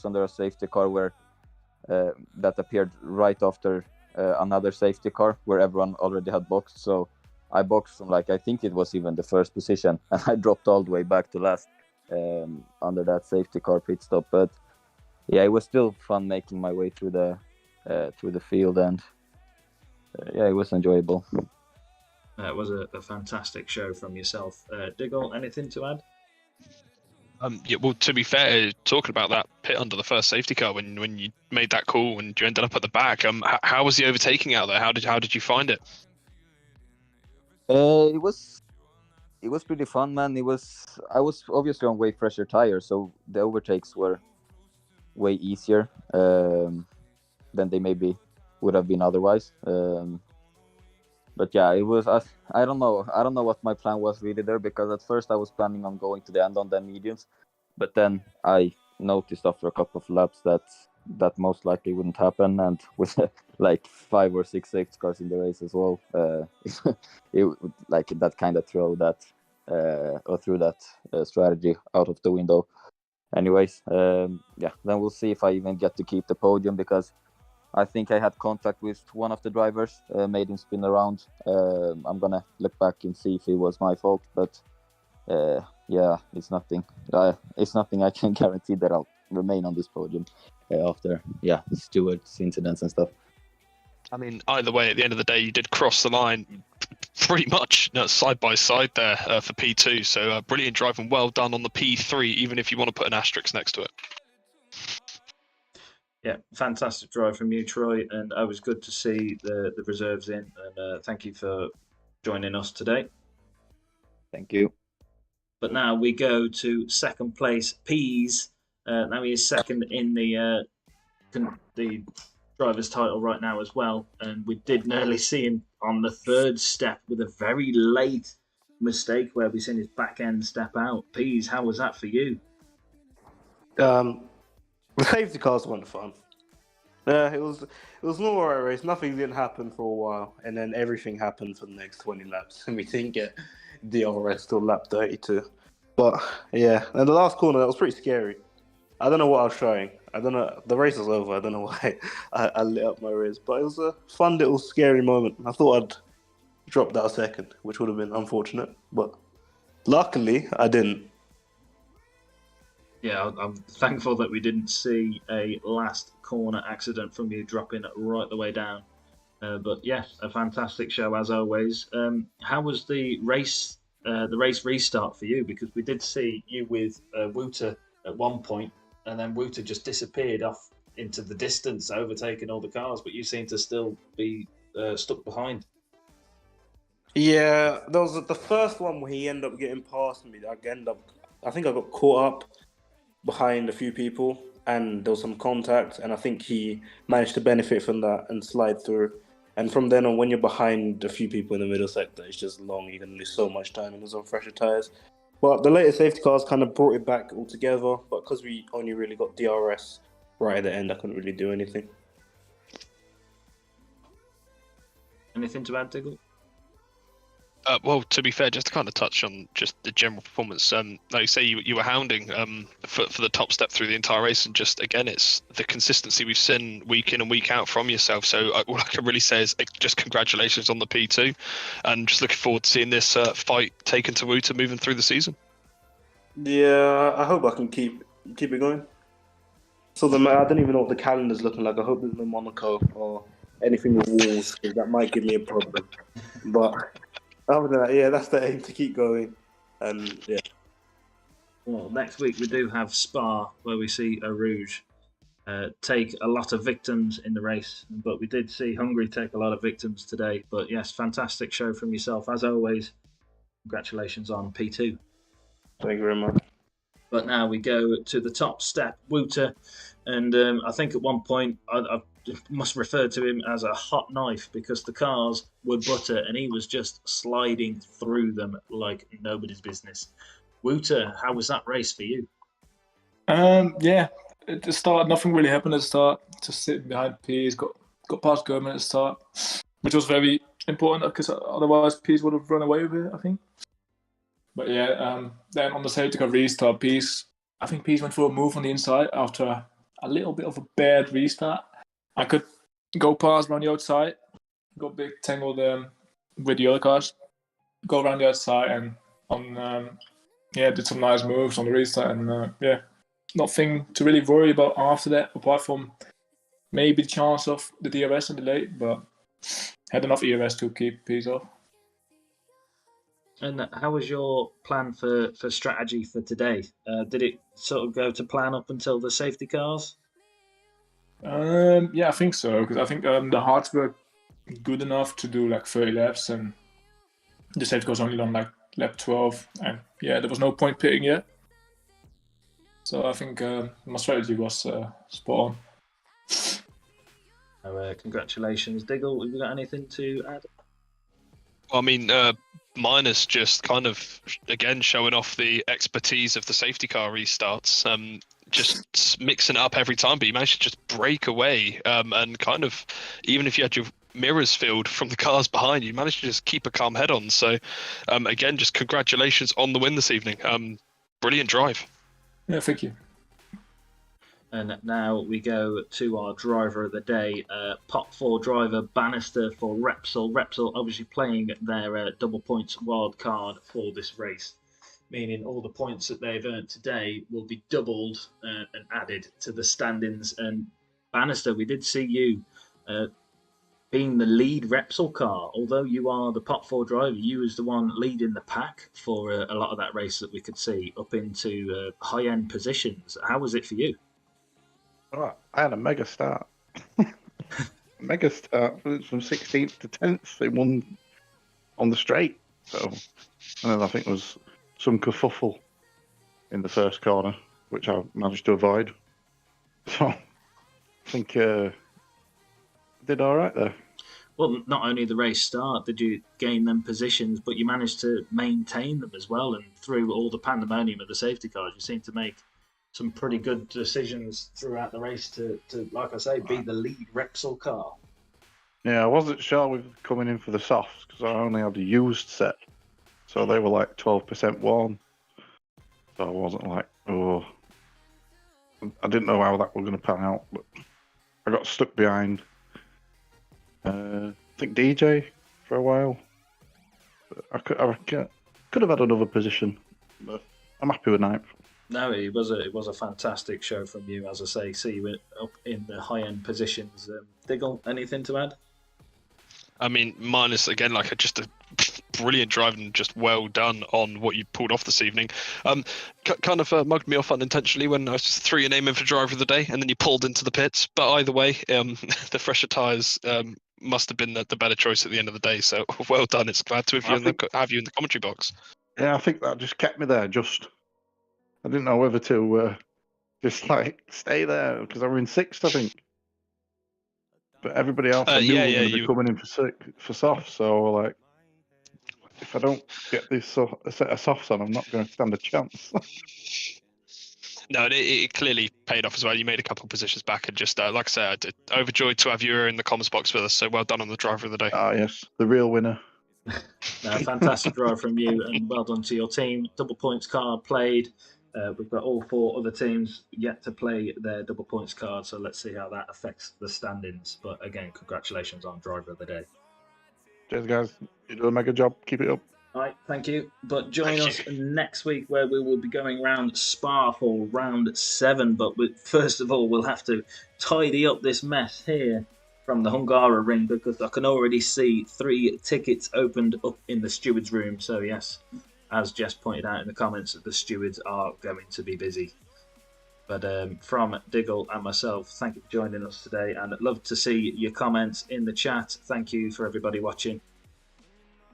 under a safety car where that appeared right after another safety car where everyone already had boxed. So I boxed from I think it was even the first position, and I dropped all the way back to last under that safety car pit stop. But yeah, it was still fun making my way through the field, and it was enjoyable. It was a fantastic show from yourself. Diggle, anything to add? Well, to be fair, talking about that pit under the first safety car when you made that call and you ended up at the back, how was the overtaking out there? How did you find it? It was pretty fun, man. I was obviously on way fresher tires, so the overtakes were way easier than they maybe would have been otherwise. But yeah, it was. I don't know what my plan was really there, because at first I was planning on going to the end on the mediums, but then I noticed after a couple of laps that most likely wouldn't happen, and with 5 or 6 safety cars in the race as well, that kind of threw that strategy out of the window. Anyways, then we'll see if I even get to keep the podium, because I think I had contact with one of the drivers, made him spin around. I'm gonna look back and see if it was my fault, but it's nothing. It's nothing I can guarantee that I'll remain on this podium after Stewart's incidents and stuff. I mean, either way, at the end of the day, you did cross the line pretty much side by side there for P2. So brilliant driving, well done on the P3, even if you want to put an asterisk next to it. Yeah, fantastic drive from you, Troy, and it was good to see the reserves in, and thank you for joining us today. Thank you. But now we go to second place, Peas. Now he is second in the driver's title right now as well, and we did nearly see him on the third step with a very late mistake where we seen his back end step out. Peas, how was that for you? The safety cars weren't fun. It was an alright race. Nothing didn't happen for a while, and then everything happened for the next 20 laps, and we didn't get DRS till lap 32. But yeah, and the last corner, that was pretty scary. I don't know what I was trying. I don't know. The race was over. I don't know why I lit up my rears, but it was a fun little scary moment. I thought I'd dropped out a second, which would have been unfortunate, but luckily I didn't. Yeah, I'm thankful that we didn't see a last corner accident from you dropping right the way down. But yeah, a fantastic show as always. How was the race restart for you? Because we did see you with Wouter at one point, and then Wouter just disappeared off into the distance, overtaking all the cars, but you seem to still be stuck behind. Yeah, there was the first one where he ended up getting past me. I think I got caught up behind a few people, and there was some contact, and I think he managed to benefit from that and slide through. And from then on, when you're behind a few people in the middle sector, it's just long. You're going to lose so much time, and there's on fresher tyres. But the later safety cars kind of brought it back altogether. But because we only really got DRS right at the end, I couldn't really do anything. Anything to add, Diggle? Well, to be fair, just to kind of touch on just the general performance, like you say, you were hounding for the top step through the entire race, and just again, it's the consistency we've seen week in and week out from yourself. So all I can really say is just congratulations on the P2, and just looking forward to seeing this fight taken to Wuta moving through the season. Yeah, I hope I can keep it going. So I don't even know what the calendar's looking like. I hope there's no Monaco or anything with Wolves, because that might give me a problem. But other than that, yeah, that's the aim, to keep going. And yeah. Well, next week we do have Spa, where we see Rouge take a lot of victims in the race. But we did see Hungary take a lot of victims today. But yes, fantastic show from yourself, as always. Congratulations on P2. Thank you very much. But now we go to the top step, Wuta. And I think at one point I must refer to him as a hot knife, because the cars were butter and he was just sliding through them like nobody's business. Wuta, how was that race for you? Yeah, at the start, nothing really happened at the start. Just sitting behind Pease, got past German at the start, which was very important, because otherwise Pease would have run away with it, I think. But yeah, then on the safety car restart, I think Pease went for a move on the inside after a little bit of a bad restart. I could go past around the outside, got big tangled with the other cars, go around the outside, and did some nice moves on the restart, and nothing to really worry about after that, apart from maybe the chance of the DRS and delay, but had enough ERS to keep Pease off. And how was your plan for strategy for today? Did it sort of go to plan up until the safety cars? Yeah, I think so, because I think the hards were good enough to do like 30 laps, and the safety cars only on like lap 12, and yeah, there was no point pitting yet. So I think my strategy was spot on. Congratulations, Diggle. Have you got anything to add? I mean, minus just kind of, again, showing off the expertise of the safety car restarts, just mixing it up every time, but you managed to just break away, and kind of, even if you had your mirrors filled from the cars behind you, managed to just keep a calm head on. So, again, just congratulations on the win this evening. Brilliant drive. Yeah, thank you. And now we go to our driver of the day, Pot 4 driver Bannister for Repsol. Repsol obviously playing their double points wild card for this race, meaning all the points that they've earned today will be doubled and added to the standings. And Bannister, we did see you being the lead Repsol car. Although you are the Pot 4 driver, you was the one leading the pack for a lot of that race that we could see up into high-end positions. How was it for you? Right, I had a mega start. Mega start from 16th to 10th. They won on the straight. So, and then I think there was some kerfuffle in the first corner, which I managed to avoid. So, I think did all right there. Well, not only the race start did you gain them positions, but you managed to maintain them as well. And through all the pandemonium of the safety cars, you seem to make some pretty good decisions throughout the race to like I say, be the lead Repsol car. Yeah, I wasn't sure with coming in for the softs because I only had a used set. So they were like 12% worn. So I wasn't like, oh. I didn't know how that was going to pan out, but I got stuck behind, I think DJ for a while. I could have had another position, but I'm happy with ninth. No, it was a fantastic show from you. As I say, see you up in the high end positions. Diggle, anything to add? I mean, minus again, like just a brilliant drive and just well done on what you pulled off this evening. Kind of mugged me off unintentionally when I just threw your name in for driver of the day, and then you pulled into the pits. But either way, the fresher tyres must have been the better choice at the end of the day. So well done. It's glad to have you in the commentary box. Yeah, I think that just kept me there. I didn't know whether to just like stay there because I were in sixth, I think. But everybody else I knew were going to be coming in for softs. So like, if I don't get this a set of softs on, I'm not going to stand a chance. No, it clearly paid off as well. You made a couple of positions back, and just like I said, overjoyed to have you in the comms box with us. So well done on the driver of the day. Ah, yes, the real winner. No, fantastic drive from you, and well done to your team. Double points card played. We've got all 4 other teams yet to play their double points card, so let's see how that affects the standings. But again, congratulations on driver of the day. Cheers, guys. You do a mega job. Keep it up. All right, thank you. But join us next week where we will be going round Spa for round 7. But first of all, we'll have to tidy up this mess here from the Hungaroring, because I can already see 3 tickets opened up in the steward's room. So yes, as Jess pointed out in the comments, the stewards are going to be busy. But from Diggle and myself, thank you for joining us today, and I'd love to see your comments in the chat. Thank you for everybody watching.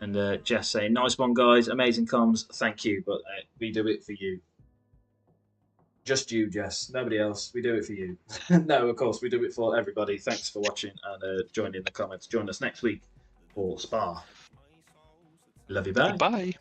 And Jess saying, nice one, guys. Amazing comms. Thank you. But we do it for you. Just you, Jess. Nobody else. We do it for you. No, of course, we do it for everybody. Thanks for watching, and join in the comments. Join us next week for Spa. Love you. Bye. Bye.